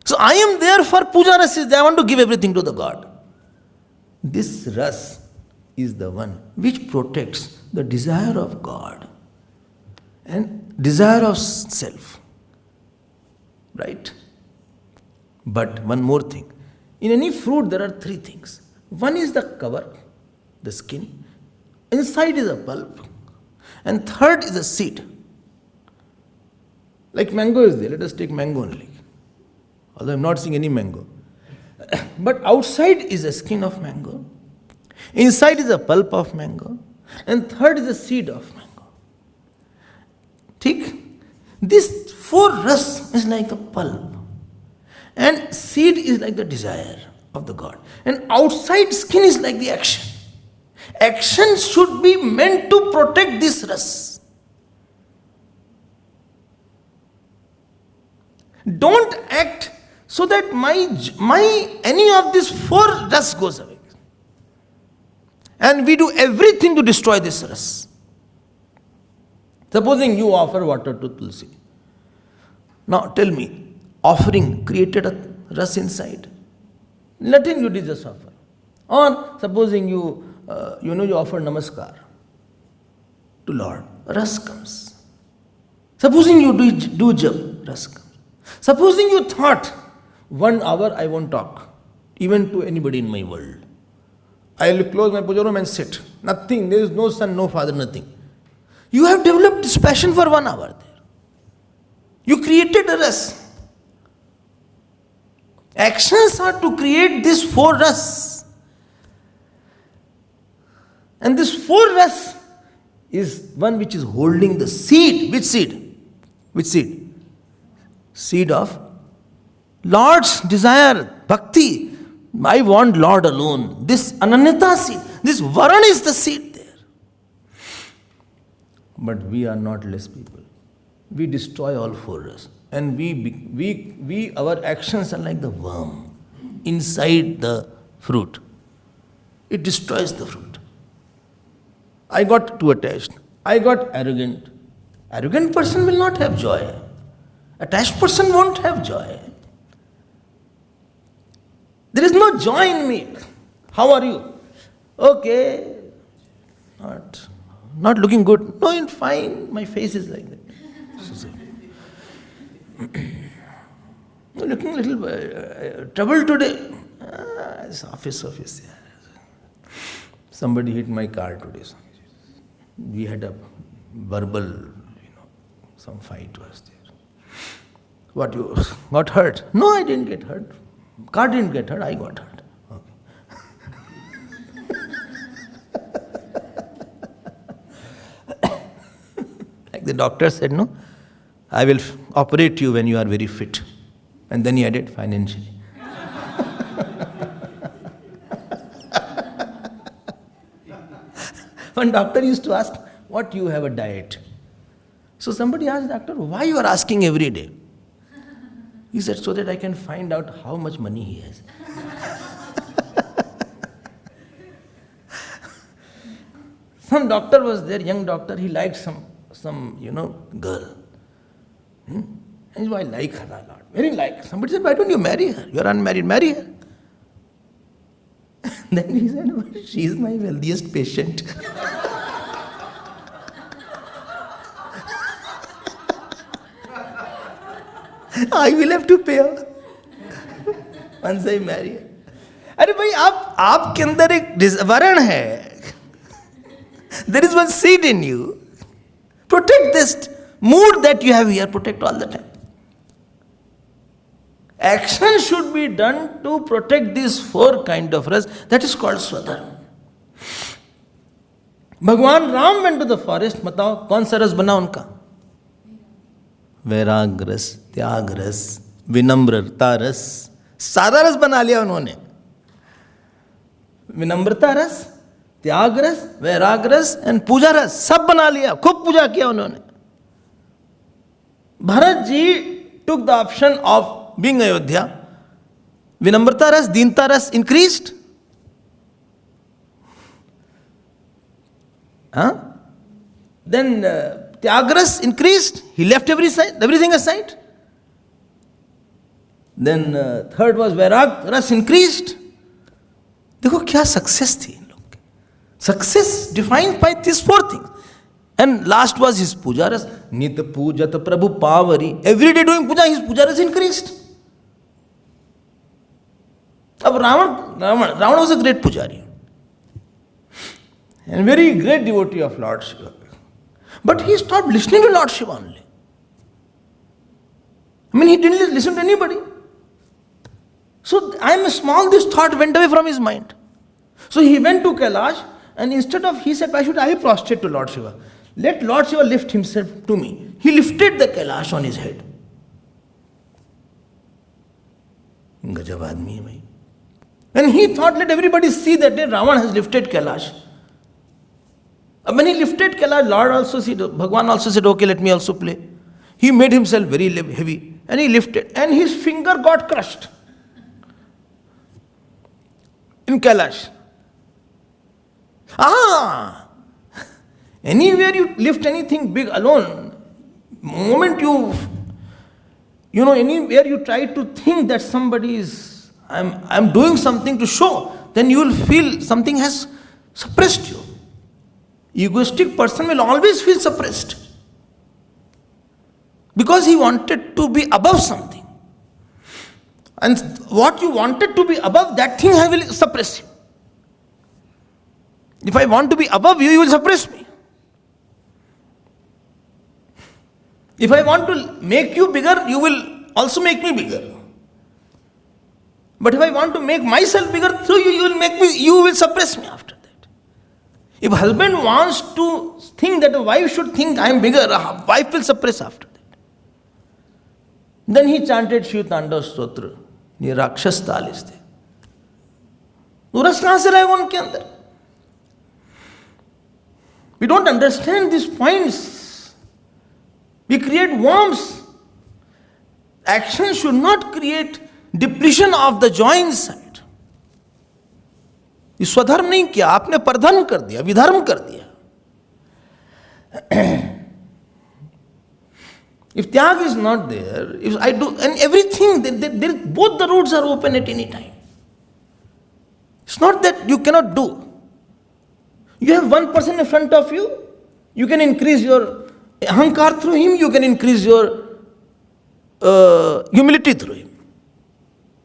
So I am there for puja ras. I want to give everything to the God. This ras is the one which protects the desire of God and desire of self. Right? But one more thing. In any fruit there are three things. One is the cover, the skin. Inside is a pulp. And third is the seed. Like mango is there. Let us take mango only. Although I am not seeing any mango. But outside is the skin of mango. Inside is the pulp of mango. And third is the seed of mango. ठीक? This four ras is like the pulp. And seed is like the desire of the God. And outside skin is like the action. Action should be meant to protect this ras. Don't act so that any of these four ras goes away. And we do everything to destroy this ras. Supposing you offer water to Tulsi. Now tell me, offering created a ras inside. Nothing you did, just offer. Or supposing you offer namaskar to Lord, ras comes. Supposing you do jap, ras comes. Supposing you thought, 1 hour I won't talk, even to anybody in my world. I will close my puja room and sit. Nothing, there is no son, no father, nothing. You have developed this passion for 1 hour there. You created a ras. Actions are to create this four ras. And this four ras is one which is holding the seed. Which seed? Which seed? Seed of Lord's desire, bhakti. I want Lord alone. This ananyata seed, this varan is the seed there. But we are not less people. We destroy all four ras. And our actions are like the worm inside the fruit. It destroys the fruit. I got too attached. I got arrogant. Arrogant person will not have joy. Attached person won't have joy. There is no joy in me. How are you? Okay. Not looking good. No, I'm fine. My face is like that. Looking a little troubled today. It's office. Yeah. Somebody hit my car today. We had a verbal, some fight was there. What, you got hurt? No, I didn't get hurt. Car didn't get hurt, I got hurt. Okay. Like the doctor said, no, I will operate you when you are very fit. And then he added, financially. One doctor used to ask, what you have a diet? So somebody asked doctor, why you are asking every day? He said, so that I can find out how much money he has. Some doctor was there, young doctor, he liked some girl. And he said, I like her a lot. Very like. Somebody said, why don't you marry her? You are unmarried, marry her. Then he said, well, she is my wealthiest patient. I will have to pay her once I marry her. अरे भाई आपके अंदर एक वरण है. There is one seed in you. Protect this mood that you have here. Protect all the time. Action should be done to protect these four kind of ras. That is called swadharma. भगवान Ram went to the forest. बताओ कौन सा रस बना उनका? वैराग रस, त्याग रस, विनम्रता रस, सारा रस बना लिया उन्होंने. विनम्रता रस, त्याग रस, वैराग रस एंड पूजा रस सब बना लिया. खूब पूजा किया उन्होंने. Bharat ji took the option of being Ayodhya. Vinamrata ras, Deenta ras increased. Then Tyagras increased. He left everything aside. Then third was Vairag ras increased. देखो क्या सक्सेस थी इन लोग की. Success defined by this four things. And last was his puja ras. Nit pujat prabhu pavari. Every day doing puja, his puja ras increased. अब Ravan was a great pujari and very great devotee of Lord Shiva. But he stopped listening to Lord Shiva only. I mean, he didn't listen to anybody. So I am small, this thought went away from his mind. So he went to Kailash and instead of, he said, why should I prostrate to Lord Shiva? Let Lord Shiva lift himself to me. He lifted the Kailash on his head. Gajab aadmi hai bhai. And he thought, let everybody see that day Ravan has lifted Kailash. And when he lifted Kailash, Lord also said, Bhagwan also said, okay, let me also play. He made himself very heavy and he lifted and his finger got crushed in Kailash. Anywhere you lift anything big alone, moment anywhere you try to think that somebody is, I'm doing something to show, then you will feel something has suppressed you. Egoistic person will always feel suppressed. Because he wanted to be above something. And what you wanted to be above, that thing I will suppress you. If I want to be above you, you will suppress me. If I want to make you bigger, you will also make me bigger. But if I want to make myself bigger through you, you will suppress me after that. If husband wants to think that a wife should think I am bigger, a wife will suppress after that. Then he chanted Shiv Tandav Stotra. ये राक्षस तालिस थे. वो रस कहाँ से रहेगा उनके अंदर? We don't understand these points. We create worms. Action should not create depletion of the joy inside. ये स्वधर्म नहीं किया, आपने परधर्म कर दिया, विधर्म कर दिया. If tyag is not there, if I do, and everything, both the roads are open at any time. It's not that you cannot do. You have one person in front of you, you can increase your ahankar through him, you can increase your humility through him.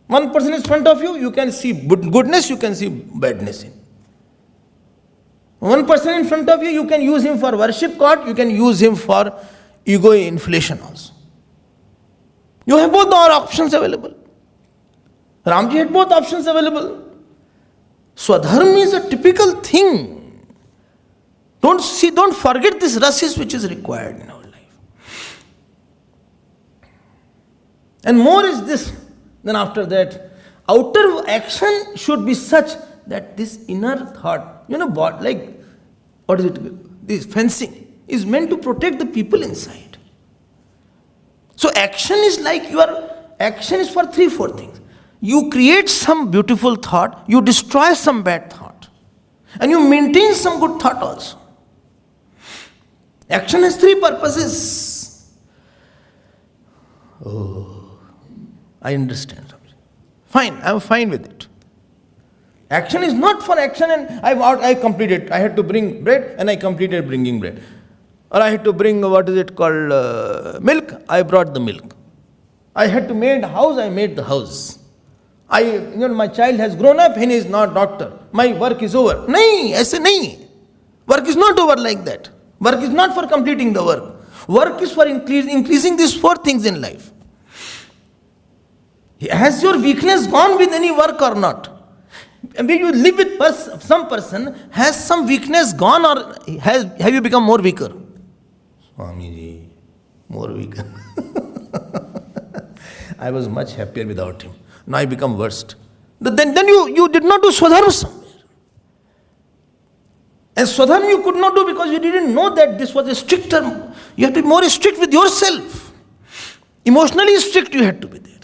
One person is in front of you, you can see goodness, you can see badness in. One person in front of you, you can use him for worship God, you can use him for ego inflation also. You have both the options available. Ramji had both options available. Swadharma is a typical thing. Don't forget this rasis which is required in our life. And more is this. Then after that, outer action should be such that this inner thought, like, what is it? This fencing is meant to protect the people inside. So action is like action is for 3-4 things. You create some beautiful thought, you destroy some bad thought, and you maintain some good thought also. Action has 3 purposes. Oh, I understand. Fine, I'm fine with it. Action is not for action and I completed. I had to bring bread and I completed bringing bread. Or I had to bring, milk, I brought the milk. I had to make a house, I made the house. My child has grown up and he is not doctor. My work is over. Nahi, aise nahi. Work is not over like that. Work is not for completing the work. Work is for increasing these 4 things in life. Has your weakness gone with any work or not? When you live with some person, has some weakness gone or have you become more weaker? Swamiji, more weaker. I was much happier without him. Now I become worst. Then you did not do Swadharma somewhere. And Swadharma you could not do because you didn't know that this was a stricter. You have to be more strict with yourself. Emotionally strict you had to be there.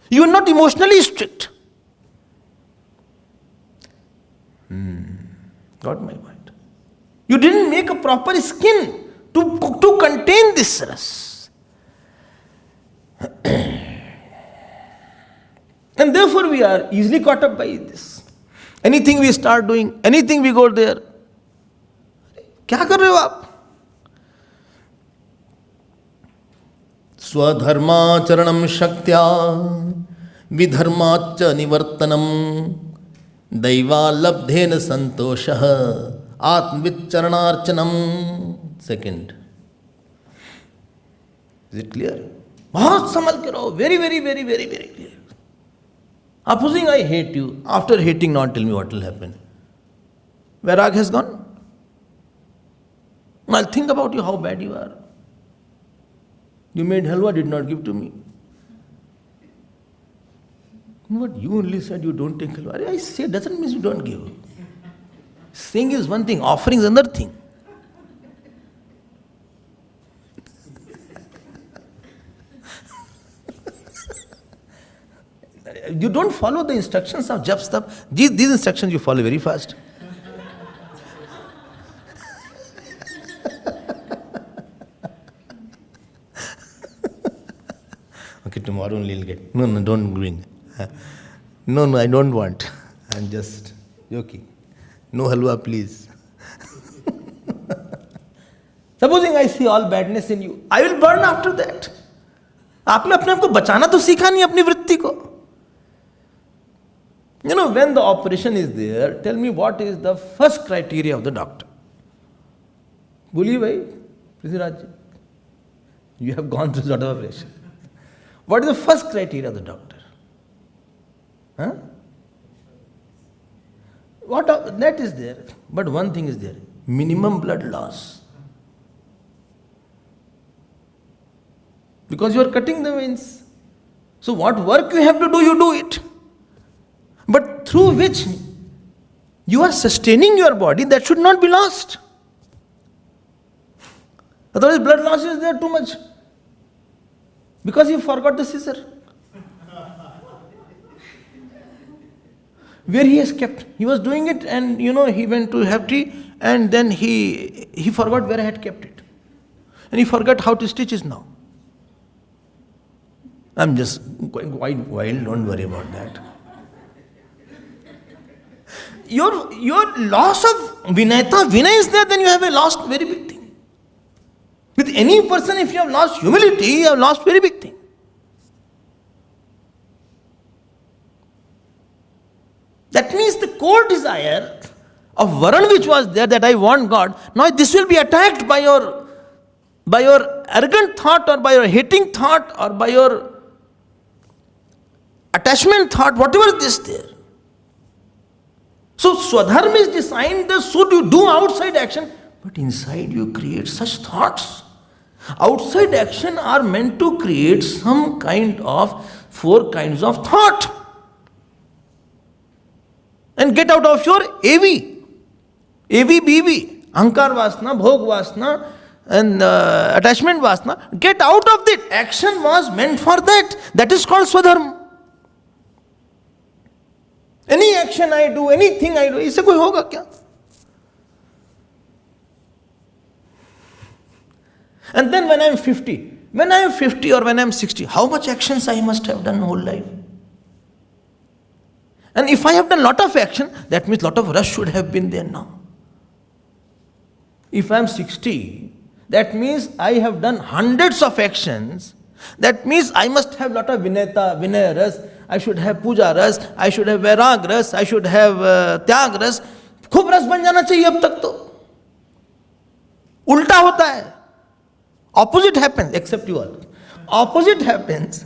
You are not emotionally strict. Got my point. You didn't make a proper skin to contain this ras. And therefore we are easily caught up by this. Anything we start doing, anything we go there. क्या कर रहे हो आप? स्वधर्माचरणम शक्त्या विधर्माच्च निवर्तनम दैवालब्धेन संतोषः आत्मविचरणार्चनम. Second. Is it clear? बहुत संभल के रहो. Very, very, very, very, very clear. Supposing I hate you, after hating now tell me what will happen. Vairag has gone. I'll think about you, how bad you are. You made halwa, did not give to me. What you only said you don't take halwa. I say doesn't mean you don't give. Saying is one thing, offering is another thing. You don't follow the instructions of jap stuff. These instructions you follow very fast. Okay, tomorrow only you'll get. No, don't bring. No, I don't want. I'm just joking. No halwa, please. Supposing I see all badness in you, I will burn after that. आपने अपने आप को बचाना तो सीखा नहीं अपनी वृत्ति को. When the operation is there, tell me what is the first criteria of the doctor. बोलिए भाई, Prithviraj ji. You have gone through sort of operation. What is the first criteria of the doctor? Huh? That is there. But one thing is there. Minimum blood loss. Because you are cutting the veins. So what work you have to do, you do it. But through which you are sustaining your body, that should not be lost. Otherwise blood loss is there too much. Because you forgot the scissor. Where he has kept. He was doing it and he went to have tea and then he forgot where I had kept it. And he forgot how to stitch it now. I'm just going quite wild, don't worry about that. Your loss of Vinay is there, then you have a lost very big thing. With any person, if you have lost humility, you have lost very big thing. That means the core desire of Varan which was there, that I want God, now this will be attacked by your arrogant thought or by your hating thought or by your attachment thought, whatever is there. So Swadharma is designed that should you do outside action, but inside you create such thoughts. Outside action are meant to create some kind of 4 kinds of thought. And get out of your AV, BV, Ahankar Vasana, Bhog Vasana, and attachment Vasana. Get out of it. Action was meant for that. That is called Swadharma. Any action I do, anything I do, इससे कोई होगा क्या? And then when I am 50 or when I am 60, how much actions I must have done whole life? And if I have done lot of action, that means lot of rush should have been there now. If I am 60, that means I have done hundreds of actions. That means I must have lot of Vinaya ras, I should have Puja ras, I should have Vairag ras, I should have Tyag ras. खूब रस बन जाना चाहिए अब तक तो. उल्टा होता है. Opposite happens, except you all. Opposite happens.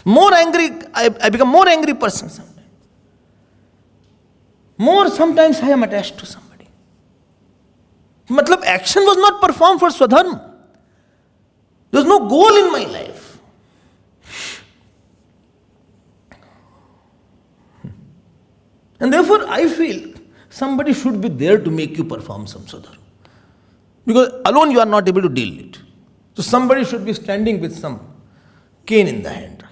More angry, I become more angry person sometimes. More sometimes I am attached to somebody. Matlab action was not performed for Swadharma. There was no goal in my life. And therefore I feel somebody should be there to make you perform some Swadharma. Because alone you are not able to deal it. So somebody should be standing with some cane in the hand.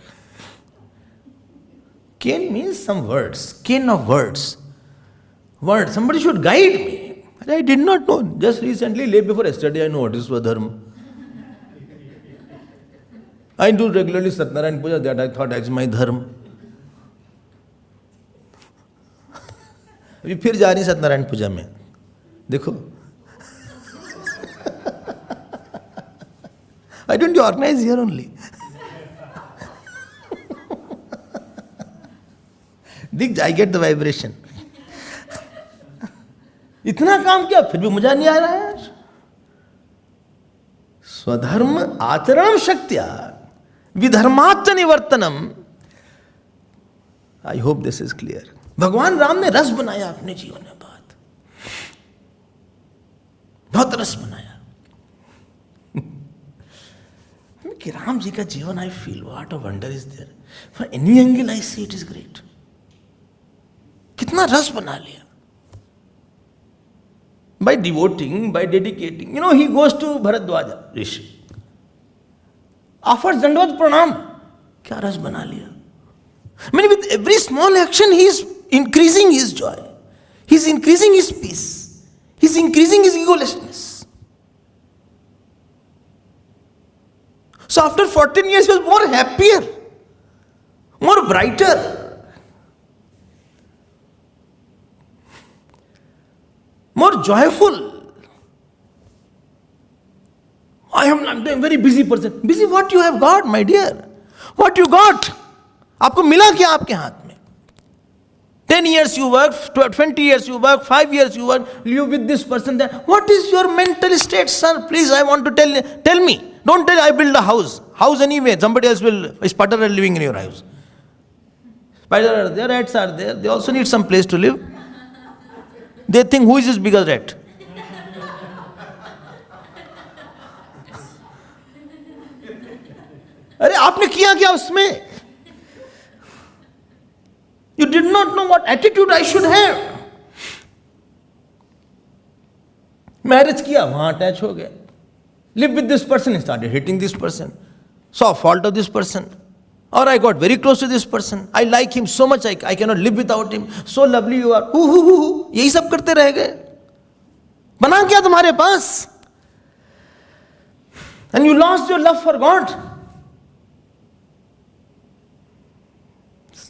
Cane means some words. Cane of words. Words. Somebody should guide me. I did not know. Just recently, late before yesterday, I know what is Swadharma. I do regularly Satnarayan Puja, that I thought that's my dharma. अभी फिर जा रही सत्यनारायण पूजा में. देखो. Why don't you organize here only? I get the vibration. इतना काम किया फिर भी मजा नहीं आ रहा है यार. स्वधर्म आचरण शक्त्या विधर्माच्च निवर्तनम. I hope this is clear. भगवान राम ने रस बनाया अपने जीवन में. बहुत रस बनाया. कि राम जी का जीवन I feel what a wonder is there. For any angle I see it is great. कितना रस बना लिया. By devoting, by dedicating. You know, he goes to Bharadwaja Rishi. Offers Dandavat Pranam. Kya ras bana liya. I mean, with every small action, he is increasing his joy. He is increasing his peace. He is increasing his egolessness. So after 14 years, he was more happier, more brighter, more joyful. I'm a very busy person. Busy what you have got, my dear? What you got? आपको मिला क्या आपके हाथ में? 10 years you work, 20 years you work, 5 years you work, live with this person there. What is your mental state, sir? Please, I want to tell me. Don't tell I build a house. House anyway, somebody else will, a spider are living in your house. Spiders are there, rats are there. They also need some place to live. They think, who is this bigger rat? अरे आपने किया क्या उसमें? You did not know what attitude I should have. Marriage किया, वहाँ attach हो गया. Live with this person, he started hating this person. Saw fault of this person. Or I got very close to this person. I like him so much, I cannot live without him. So lovely you are. यही सब करते रह गए. बना क्या तुम्हारे पास? And you lost your love for God.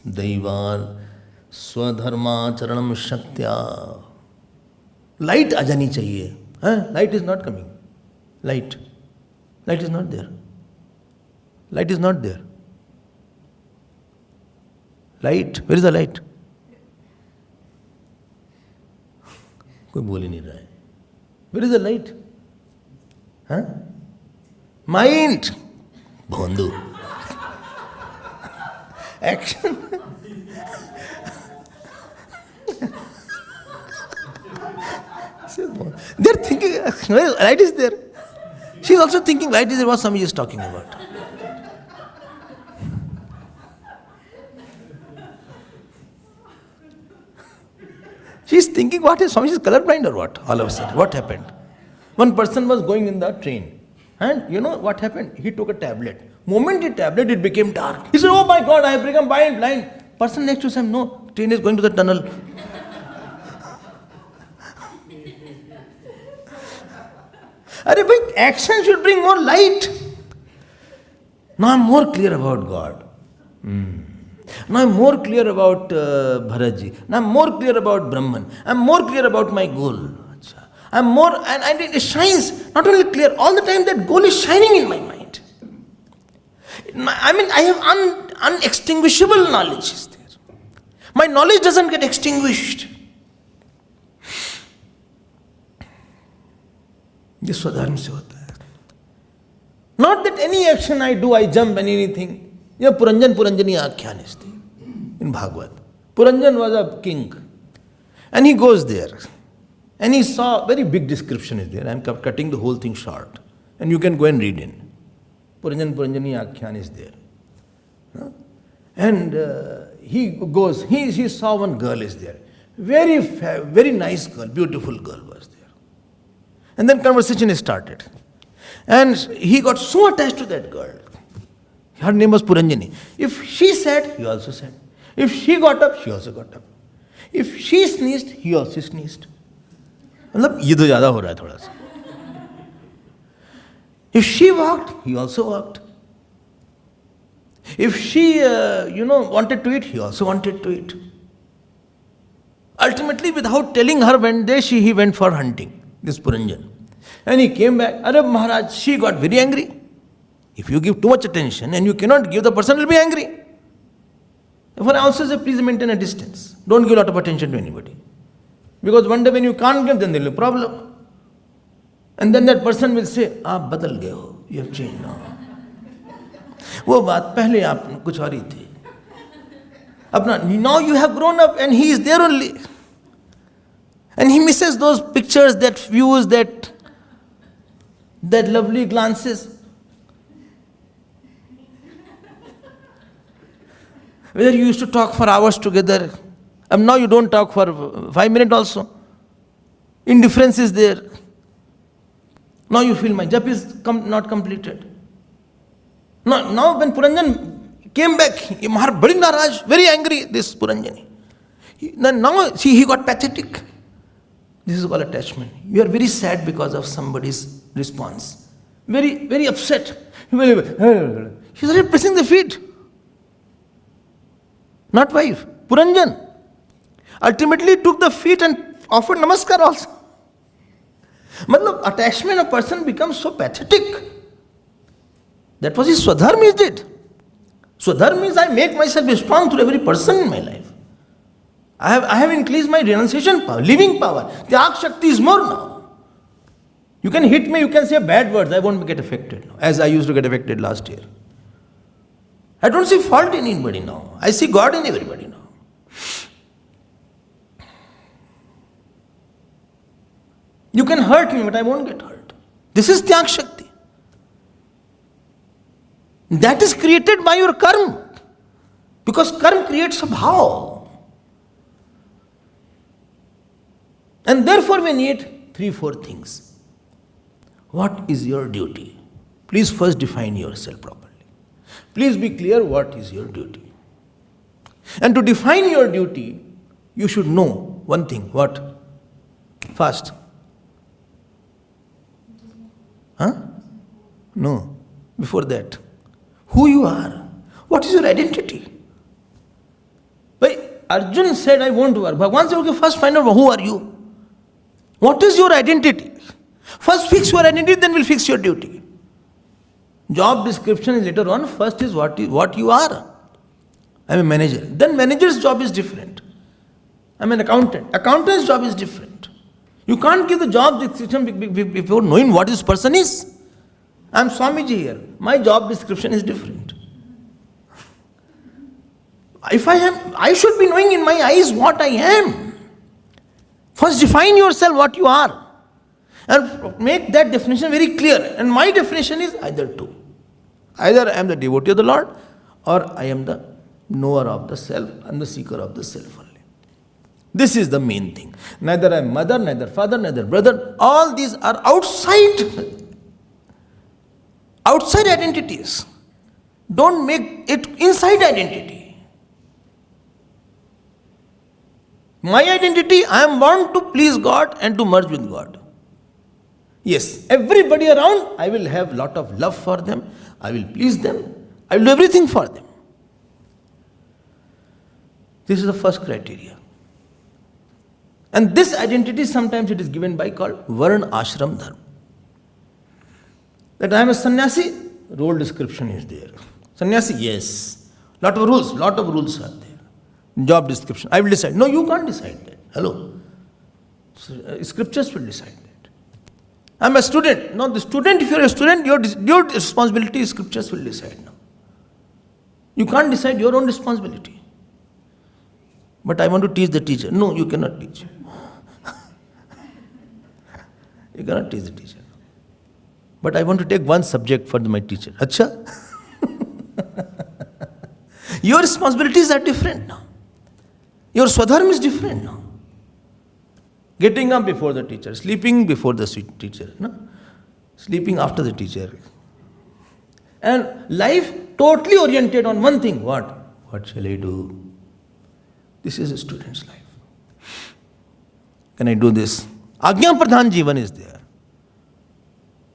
दैवान स्वधर्माचरणम शक्त्या. लाइट आ जानी चाहिए. Light is not coming. Light is not there. Light is not there. Light, where is the light? कोई बोल ही नहीं रहा है. Where is the light? Mind. भोंदू. action. They're thinking, light is there. She's also thinking, light is there, what Swami is talking about. She's thinking, what is Swami is colorblind or what? All of a sudden, what happened? One person was going in the train. And you know what happened? He took a tablet. Moment he tablet, it became dark. He said, oh my God, I have become blind. Person next to him, no, train is going to the tunnel. Action should bring more light. Now I'm more clear about God. Now I'm more clear about Bharatji. Now I'm more clear about Brahman. I'm more clear about my goal. I'm more, and it shines, not only clear, all the time that goal is shining in my mind. I have unextinguishable knowledge is there. My knowledge doesn't get extinguished. This Swadharma se hota hai. Not that any action I do, I jump and anything. Yeah, Puranjani Akhyaan is there in Bhagavat. Puranjan was a king. And he goes there. And he saw, very big description is there. I am cutting the whole thing short. And you can go and read in. Puranjani Akhyaan is there. And he goes, he saw one girl is there. Very nice girl, beautiful girl was there. And then conversation is started. And he got so attached to that girl. Her name was Puranjani. If she said, he also said. If she got up, she also got up. If she sneezed, he also sneezed. मतलब ये तो ज़्यादा हो रहा है थोड़ा सा. If she walked, he also walked. If she, wanted to eat, he also wanted to eat. Ultimately, without telling her when he went for hunting, this Puranjan. And he came back. Arey Maharaj, she got very angry. If you give too much attention and you cannot give, the person will be angry. Therefore, I also say, please maintain a distance. Don't give a lot of attention to anybody. Because one day when you can't give, then there will be a problem. And then that person will say, "Aap badal gaye ho, you have changed now." वो बात पहले आप कुछ और ही थी. अपना, now you have grown up and he is there only. And he misses those pictures, that views, that lovely glances. Whether you used to talk for hours together, and now you don't talk for 5 minutes also. Indifference is there. Now you feel my jap is not completed. Now when Puranjan came back, he was very naraj, very angry, this Puranjani. Now he got pathetic. This is called attachment. You are very sad because of somebody's response. Very, very upset. He started pressing the feet. Not wife, Puranjan. Ultimately took the feet and offered namaskar also. Attachment of person becomes so pathetic. That was his Swadharma he did. Swadharma means I make myself strong through every person in my life. I have increased my renunciation power, living power. Tyag Shakti is more now. You can hit me, you can say bad words, I won't get affected now, as I used to get affected last year. I don't see fault in anybody now. I see God in everybody now. You can hurt me, but I won't get hurt. This is Tyag Shakti. That is created by your karma. Because karma creates a bhav. And therefore we need 3-4 things. What is your duty? Please first define yourself properly. Please be clear what is your duty. And to define your duty, you should know one thing. What? First. No. Before that. Who you are. What is your identity? Arjun said, I won't work. Bhagavan said, okay, first find out who are you. What is your identity? First fix your identity, then we'll fix your duty. Job description is later on. First is what you are. I'm a manager. Then manager's job is different. I'm an accountant. Accountant's job is different. You can't give the job description before knowing what this person is. I'm Swamiji here. My job description is different. If I am, I should be knowing in my eyes what I am. First define yourself what you are. And make that definition very clear. And my definition is either two. Either I am the devotee of the Lord, or I am the knower of the self and the seeker of the self only. This is the main thing. Neither I am mother, neither father, neither brother. All these are outside identities. Don't make it inside identity. My identity, I am born to please God and to merge with God. Yes, everybody around, I will have lot of love for them. I will please them. I will do everything for them. This is the first criteria. And this identity, sometimes it is given by called Varna Ashram Dharma. That I am a sannyasi, role description is there. Sannyasi, yes. Lot of rules are there. Job description, I will decide. No, you can't decide that. Hello. Scriptures will decide that. I am a student. No, the student, if you are a student, your responsibility, scriptures will decide now. You can't decide your own responsibility. But I want to teach the teacher. No, you cannot teach. You cannot teach the teacher. But I want to take one subject for my teacher. Acha? Your responsibilities are different now. Your swadharma is different now. Getting up before the teacher, sleeping before the teacher, no? Sleeping after the teacher. And life totally oriented on one thing. What? What shall I do? This is a student's life. Can I do this? Agnya Pradhan Jivan is there.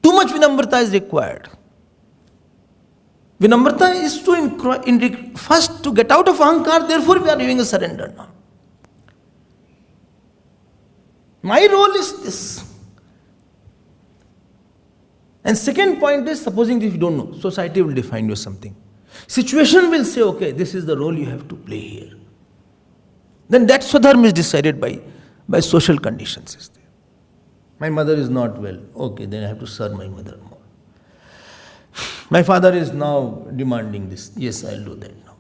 Too much vinamrata is required. Vinamrata is to first to get out of ahankar, therefore we are doing a surrender now. My role is this. And second point is, supposing if you don't know, society will define you something. Situation will say, okay, this is the role you have to play here. Then that swadharma is decided by social conditions. Is there. My mother is not well. Okay, then I have to serve my mother more. My father is now demanding this. Yes, I'll do that now.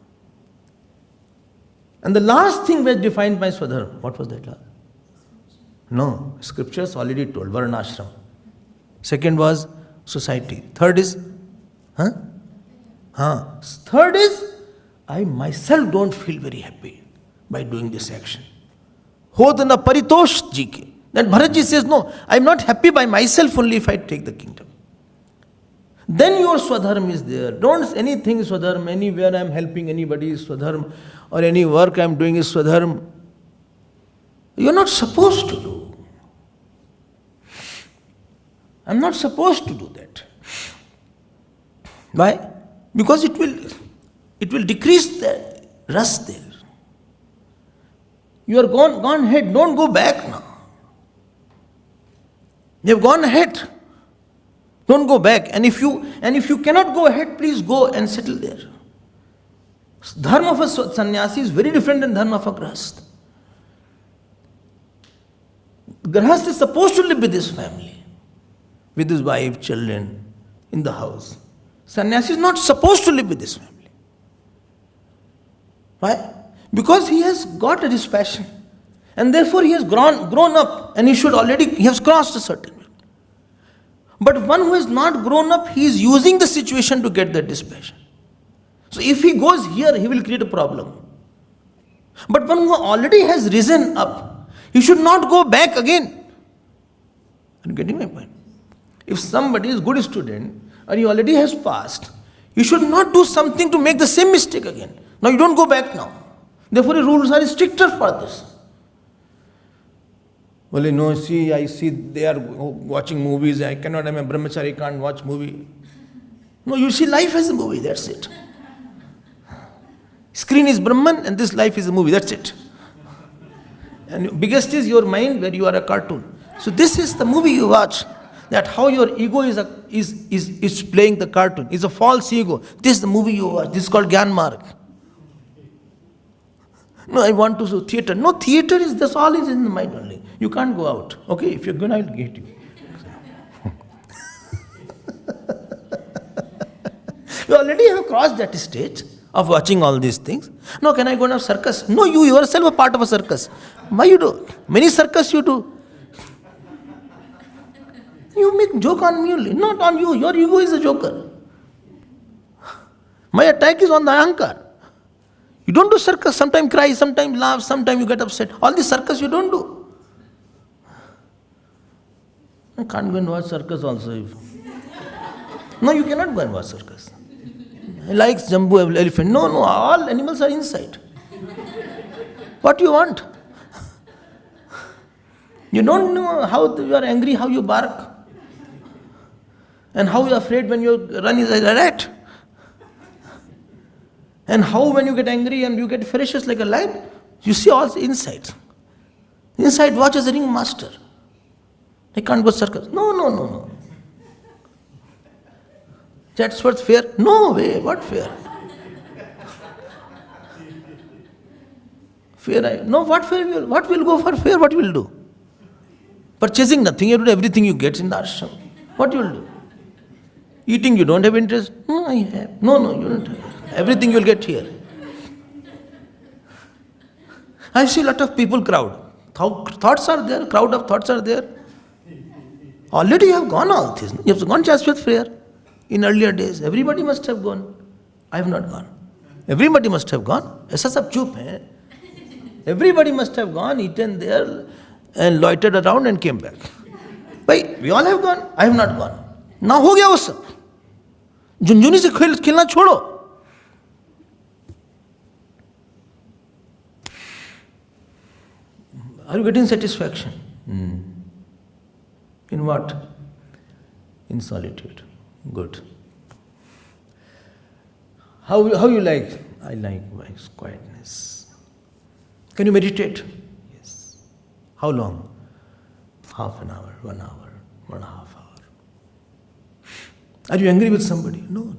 And the last thing was defined by swadharma. What was that last? No, scriptures already told, Varnashram. Second was society. Third is, Third is, I myself don't feel very happy by doing this action. Hodana paritosh jike. Then Bharatji says, no, I'm not happy by myself only if I take the kingdom. Then your swadharma is there. Don't anything is swadharma. Anywhere I'm helping anybody is swadharma. Or any work I'm doing is swadharma. You're not supposed to do. I'm not supposed to do that. Why? Because it will decrease the rust there. You are gone ahead. Don't go back now. You have gone ahead. Don't go back. And if you cannot go ahead, please go and settle there. Dharma of a sannyasi is very different than dharma of a grahastha. Grahastha is supposed to live with his family, with his wife, children, in the house. Sannyasi is not supposed to live with his family. Why? Because he has got a dispassion. And therefore he has grown up and he has crossed a certain way. But one who has not grown up, he is using the situation to get that dispassion. So if he goes here, he will create a problem. But one who already has risen up, he should not go back again. Are you getting my point? If somebody is a good student and he already has passed, you should not do something to make the same mistake again. Now you don't go back now. Therefore the rules are stricter for this. Well, no, I see they are watching movies. I cannot, I'm a brahmachari, can't watch movie. No, you see life as a movie, that's it. Screen is Brahman and this life is a movie, that's it. And biggest is your mind where you are a cartoon. So this is the movie you watch. That how your ego is playing the cartoon. It's a false ego. This is the movie you watch. This is called Gyan Marg. No, I want to do theater. No, theater is, that's all is in the mind only. You can't go out. Okay, if you're going, I will get you. You already have crossed that stage. of watching all these things. No, can I go and have circus? No, you yourself are part of a circus. Why you do? Many circus you do. You make joke on me only, not on you. Your ego is a joker. My attack is on the ahankar. You don't do circus. Sometimes cry, sometimes laugh, sometimes you get upset. All this circus you don't do. I can't go and watch circus also. No, you cannot go and watch circus. I like jumbo elephant. No, all animals are inside. What do you want? You don't know how you are angry, how you bark. And how you are afraid when you run is like a rat. And how when you get angry and you get ferocious like a lion, you see all the inside. Inside watch as a ringmaster. I can't go circus. No. Chatsworth fair? No way, what fair? Fair, no, what fair? What will go for fair? What will do? Purchasing nothing, you do everything you get in the ashram. What you will do? Eating, you don't have interest? No, I have. No, you don't have. Everything you will get here. I see a lot of people crowd. Thoughts are there, crowd of thoughts are there. Already you have gone all this. You have gone Chatsworth fair. In earlier days, everybody must have gone. I have not gone. Everybody must have gone. ऐसा सब चुप है. Everybody must have gone, eaten there, and loitered around and came back. Why? We all have gone. I have not gone. Now हो गया वो सब. झुंझुनी से खेलना छोड़ो. Are you getting satisfaction? In what? In solitude. Good. How you like? I like my quietness. Can you meditate? Yes. How long? Half an hour, 1 hour, 1.5 hours. Are you angry with somebody? No.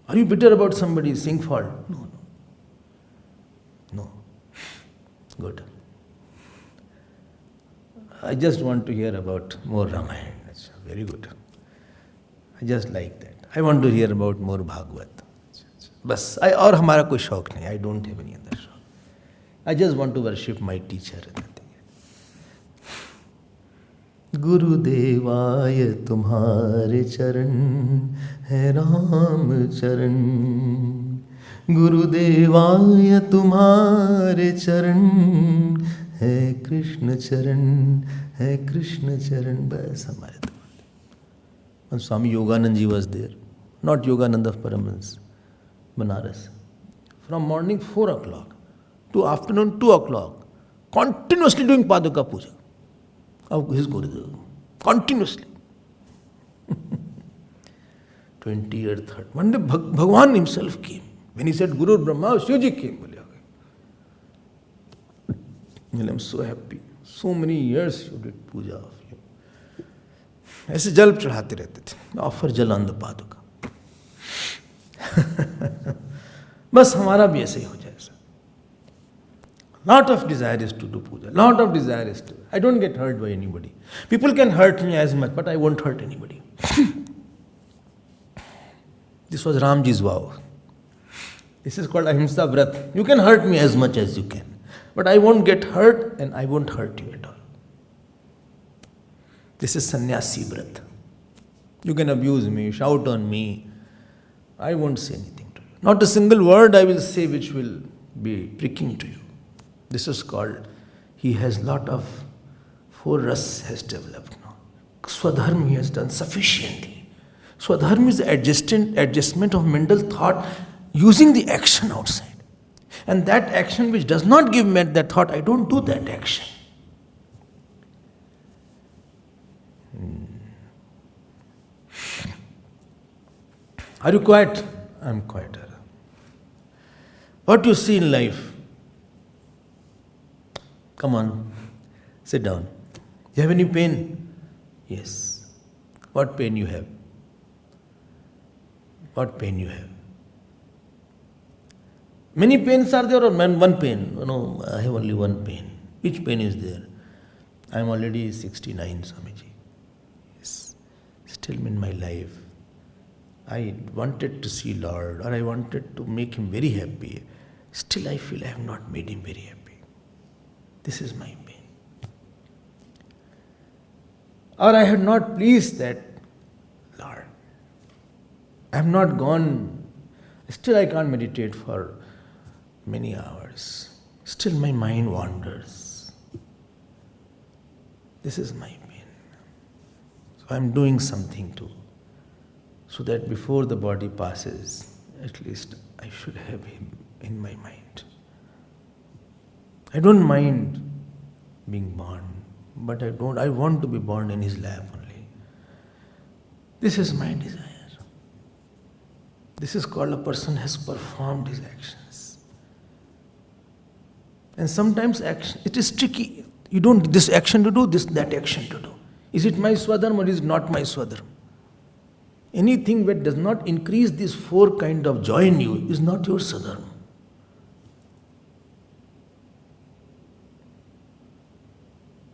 Are you bitter about somebody, seeing fault? No. Good. I just want to hear about more Ramayana. That's very good. I just like that. I want to hear about more Bhagavat. बस और हमारा कोई शौक नहीं. I don't have any other शौक. I just want to worship my teacher. गुरुदेवाय तुम्हारे चरण है राम चरण. गुरुदेवाय तुम्हारे चरण है कृष्ण चरण. बस हमारे तो. And Swami Yoganand ji was there. Not Yogananda of Paramahansa, Banaras. From morning 4 o'clock to afternoon 2 o'clock, continuously doing Paduka Puja of his Gurudev. Continuously. 20th, 3rd. One day Bhagavan himself came. When he said Guru Brahma, Shivji came. I'm so happy. So many years you did puja of you. ऐसे जल चढ़ाते रहते थे. Offer jal on the paduka. बस हमारा भी ऐसे ही हो जाए. Lot of desire is to do puja. Lot of desire is to. I don't get hurt by anybody. People can hurt me as much, but I won't hurt anybody. This was Ramji's vow. This is called Ahimsa Vrat. You can hurt me as much as you can. But I won't get hurt and I won't hurt you at all. This is sannyasi vrat. You can abuse me, shout on me. I won't say anything to you. Not a single word I will say which will be pricking to you. This is called, he has lot of 4 ras has developed now. Swadharma he has done sufficiently. Swadharma is the adjustment of mental thought using the action outside. And that action which does not give me that thought, I don't do that action. Are you quiet? I'm quieter. What do you see in life? Come on, sit down. You have any pain? Yes. What pain you have? What pain you have? Many pains are there or one pain? No, I have only one pain. Which pain is there? I am already 69, Swamiji. Yes. Still in my life, I wanted to see Lord, or I wanted to make him very happy. Still I feel I have not made him very happy. This is my pain. Or I have not pleased that Lord. I have not gone, still I can't meditate for many hours. Still my mind wanders. This is my pain. So I am doing something too. So that before the body passes, at least I should have him in my mind. I don't mind being born, but I want to be born in his lap only. This is my desire. This is called a person has performed his actions. And sometimes action, it is tricky. You don't this action to do, that action to do. Is it my swadharma or is it not my swadharma? Anything that does not increase these four kind of joy in you is not your sadharma.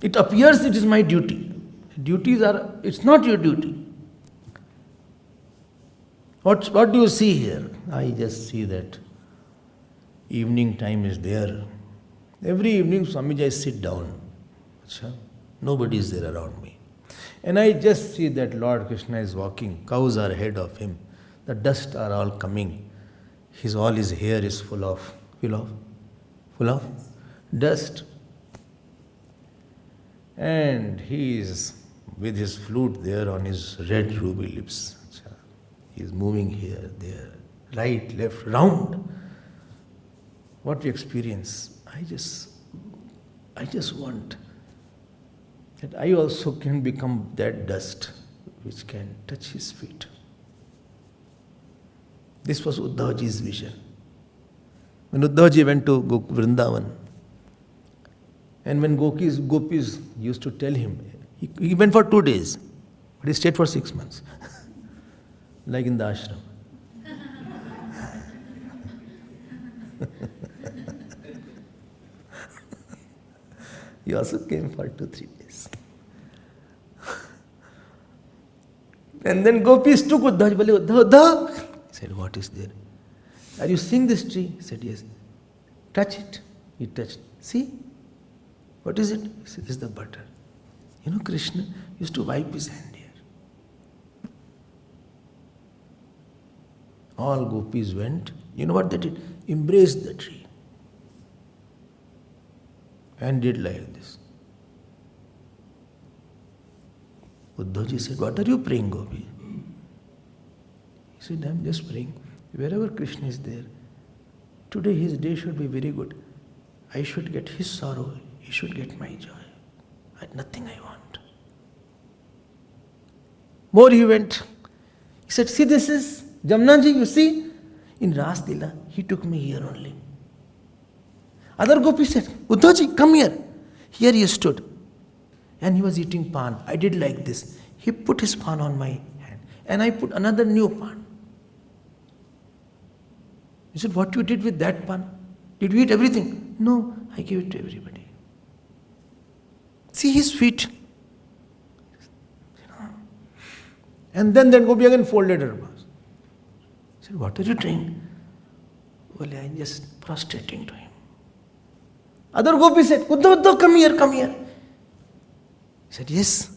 It appears it is my duty. It's not your duty. What do you see here? I just see that evening time is there. Every evening, Swamiji, I sit down. Nobody is there around me. And I just see that Lord Krishna is walking. Cows are ahead of him. The dust are all coming. All his hair is full of dust. And he is with his flute there on his red ruby lips. He is moving here, there, right, left, round. What we experience, I just want that I also can become that dust which can touch his feet. This was Uddhavji's vision. When Uddhavji went to Vrindavan, and when gopis used to tell him, he went for 2 days, but he stayed for 6 months, like in the ashram. He also came for 2-3 days. And then gopis took Uddhav. Uddhav. He said, what is there? Are you seeing this tree? He said, yes. Touch it. He touched. See? What is it? He said, this is the butter. You know, Krishna used to wipe his hand here. All gopis went. You know what they did? Embraced the tree. And did like this. Uddhavji said, what are you praying, Gopi? He said, I'm just praying. Wherever Krishna is there, today his day should be very good. I should get his sorrow. He should get my joy. I had nothing I want. More he went. He said, see, this is Jamnaji, you see? In Ras Lila, he took me here only. Other gopis said, Uddhavji, come here. Here he stood. And he was eating pan. I did like this. He put his pan on my hand. And I put another new pan. He said, what you did with that pan? Did you eat everything? No, I gave it to everybody. See his feet. And then that gopi again folded her paws. He said, what are you doing? Well, I'm just prostrating to him. Other gopi said, Uddhav, come here, come here. He said, yes.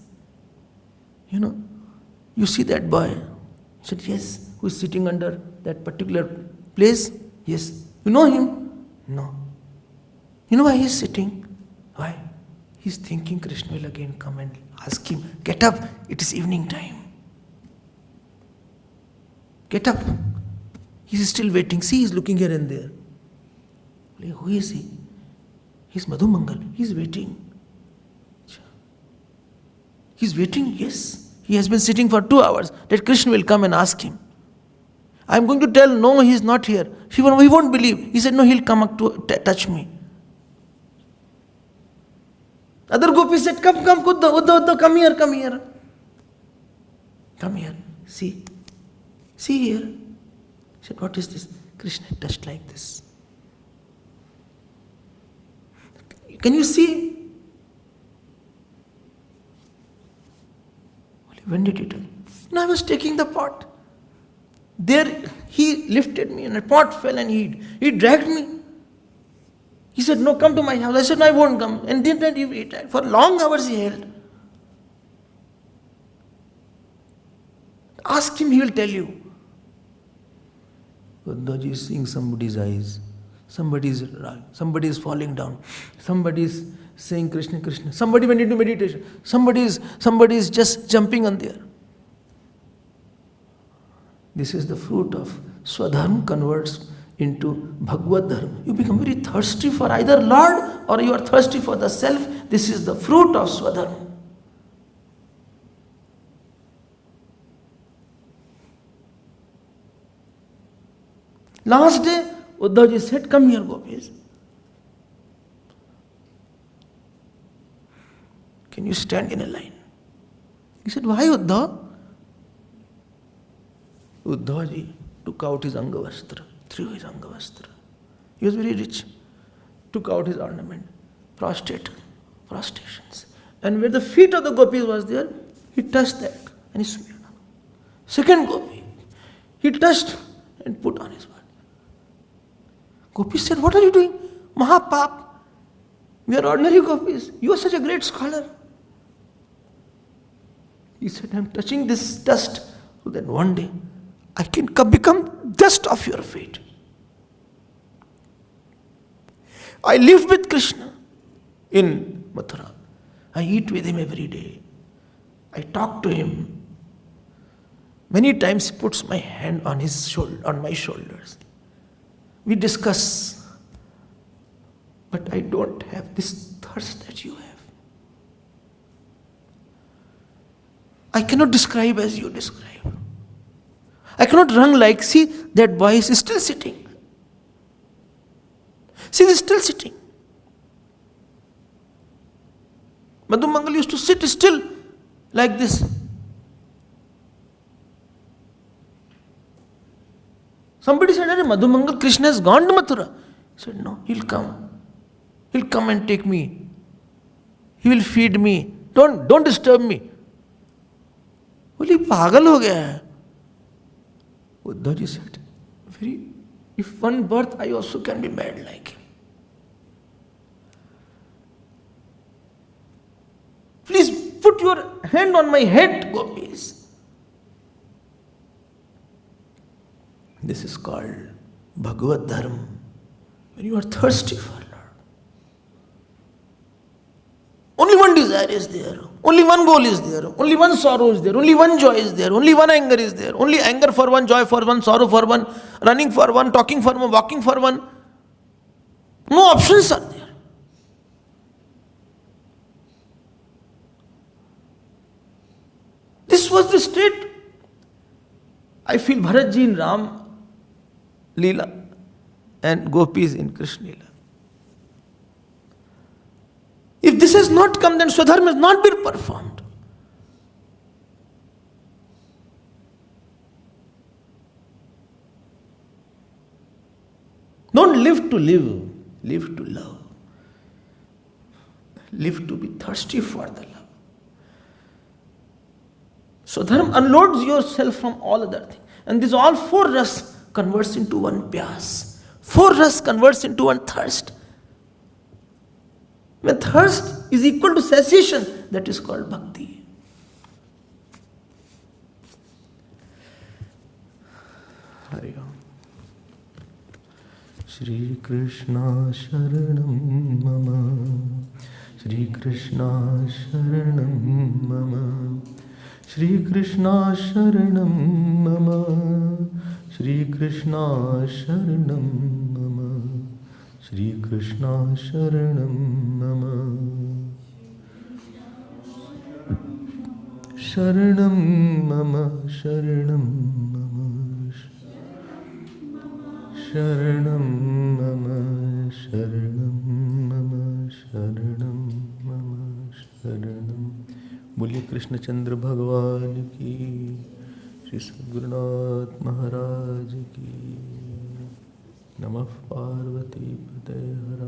You know, you see that boy? He said, yes. Who is sitting under that particular place? Yes. You know him? No. You know why he is sitting? Why? He is thinking Krishna will again come and ask him, get up, it is evening time. Get up. He is still waiting. See, he is looking here and there. Who is he? He is Madhumangal. He is waiting. He is waiting, yes. He has been sitting for 2 hours that Krishna will come and ask him. I am going to tell, no, he is not here. He won't believe. He said, no, he will come up to touch me. Other gopis said, come, Uddhav, come here, come here. Come here, see. See here. He said, what is this? Krishna touched like this. Can you see? When did he do? No, I was taking the pot. There he lifted me and a pot fell and he dragged me. He said, no, come to my house. I said, no, I won't come. And then he dragged. For long hours he held. Ask him, he will tell you. Uddhavji is seeing somebody's eyes. Somebody is falling down. Somebody is saying Krishna, Krishna. Somebody went into meditation. Somebody is just jumping on there. This is the fruit of Swadharma converts into Bhagavad Dharma. You become very thirsty for either Lord or you are thirsty for the self. This is the fruit of Swadharma. Last day, Uddhavji said, come here, Gopis. Can you stand in a line? He said, why Uddhav? Uddhavji took out his Angavastra, threw his Angavastra. He was very rich. Took out his ornament, prostrations. And where the feet of the Gopis was there, he touched that and he smeared on. Second Gopi, he touched and put on his body. Gopis said, what are you doing? Mahapap. We are ordinary Gopis. You are such a great scholar. He said, I am touching this dust so that one day I can become dust of your feet. I live with Krishna in Mathura. I eat with him every day. I talk to him. Many times he puts my hand on his on my shoulders. We discuss. But I don't have this thirst that you have. I cannot describe as you describe. I cannot run like, see, that boy is still sitting. See, he's still sitting. Madhu Mangal used to sit still like this. Somebody said, Madhu Mangal, Krishna has gone to Mathura. He said, no, he'll come. He'll come and take me. He will feed me. Don't disturb me. Well, pagal ho gaya hai. Uddhavji said, if one birth, I also can be mad like him. Please put your hand on my head, Gopis. This is called Bhagavad Dharma. When you are thirsty for Lord. Only one desire is there. Only one goal is there. Only one sorrow is there. Only one joy is there. Only one anger is there. Only anger for one, joy for one, sorrow for one, running for one, talking for one, walking for one. No options are there. This was the state. I feel Bharatji in Ram Leela and Gopis in Krishna Leela. If this has not come, then Swadharma has not been performed. Don't live to live, live to love. Live to be thirsty for the love. Swadharma unloads yourself from all other things. And this all four ras converts into one pyas. Four ras converts into one thirst. When thirst is equal to satiation, that is called bhakti. Hari Om. Shri Krishna Sharanam Mama. Shri Krishna Sharanam Mama. Shri Krishna Sharanam Mama. Shri Krishna Sharanam Mama. Shri Krishna Sharanam Mama. Sharanam Mama. Sharanam Mama. Sharanam Mama. Sharanam Mama. Sharanam Mama. Sharanam. बोलिए कृष्ण चंद्र भगवान की, श्री सद्गुरुनाथ महाराज की। नमः पार्वती पतये हर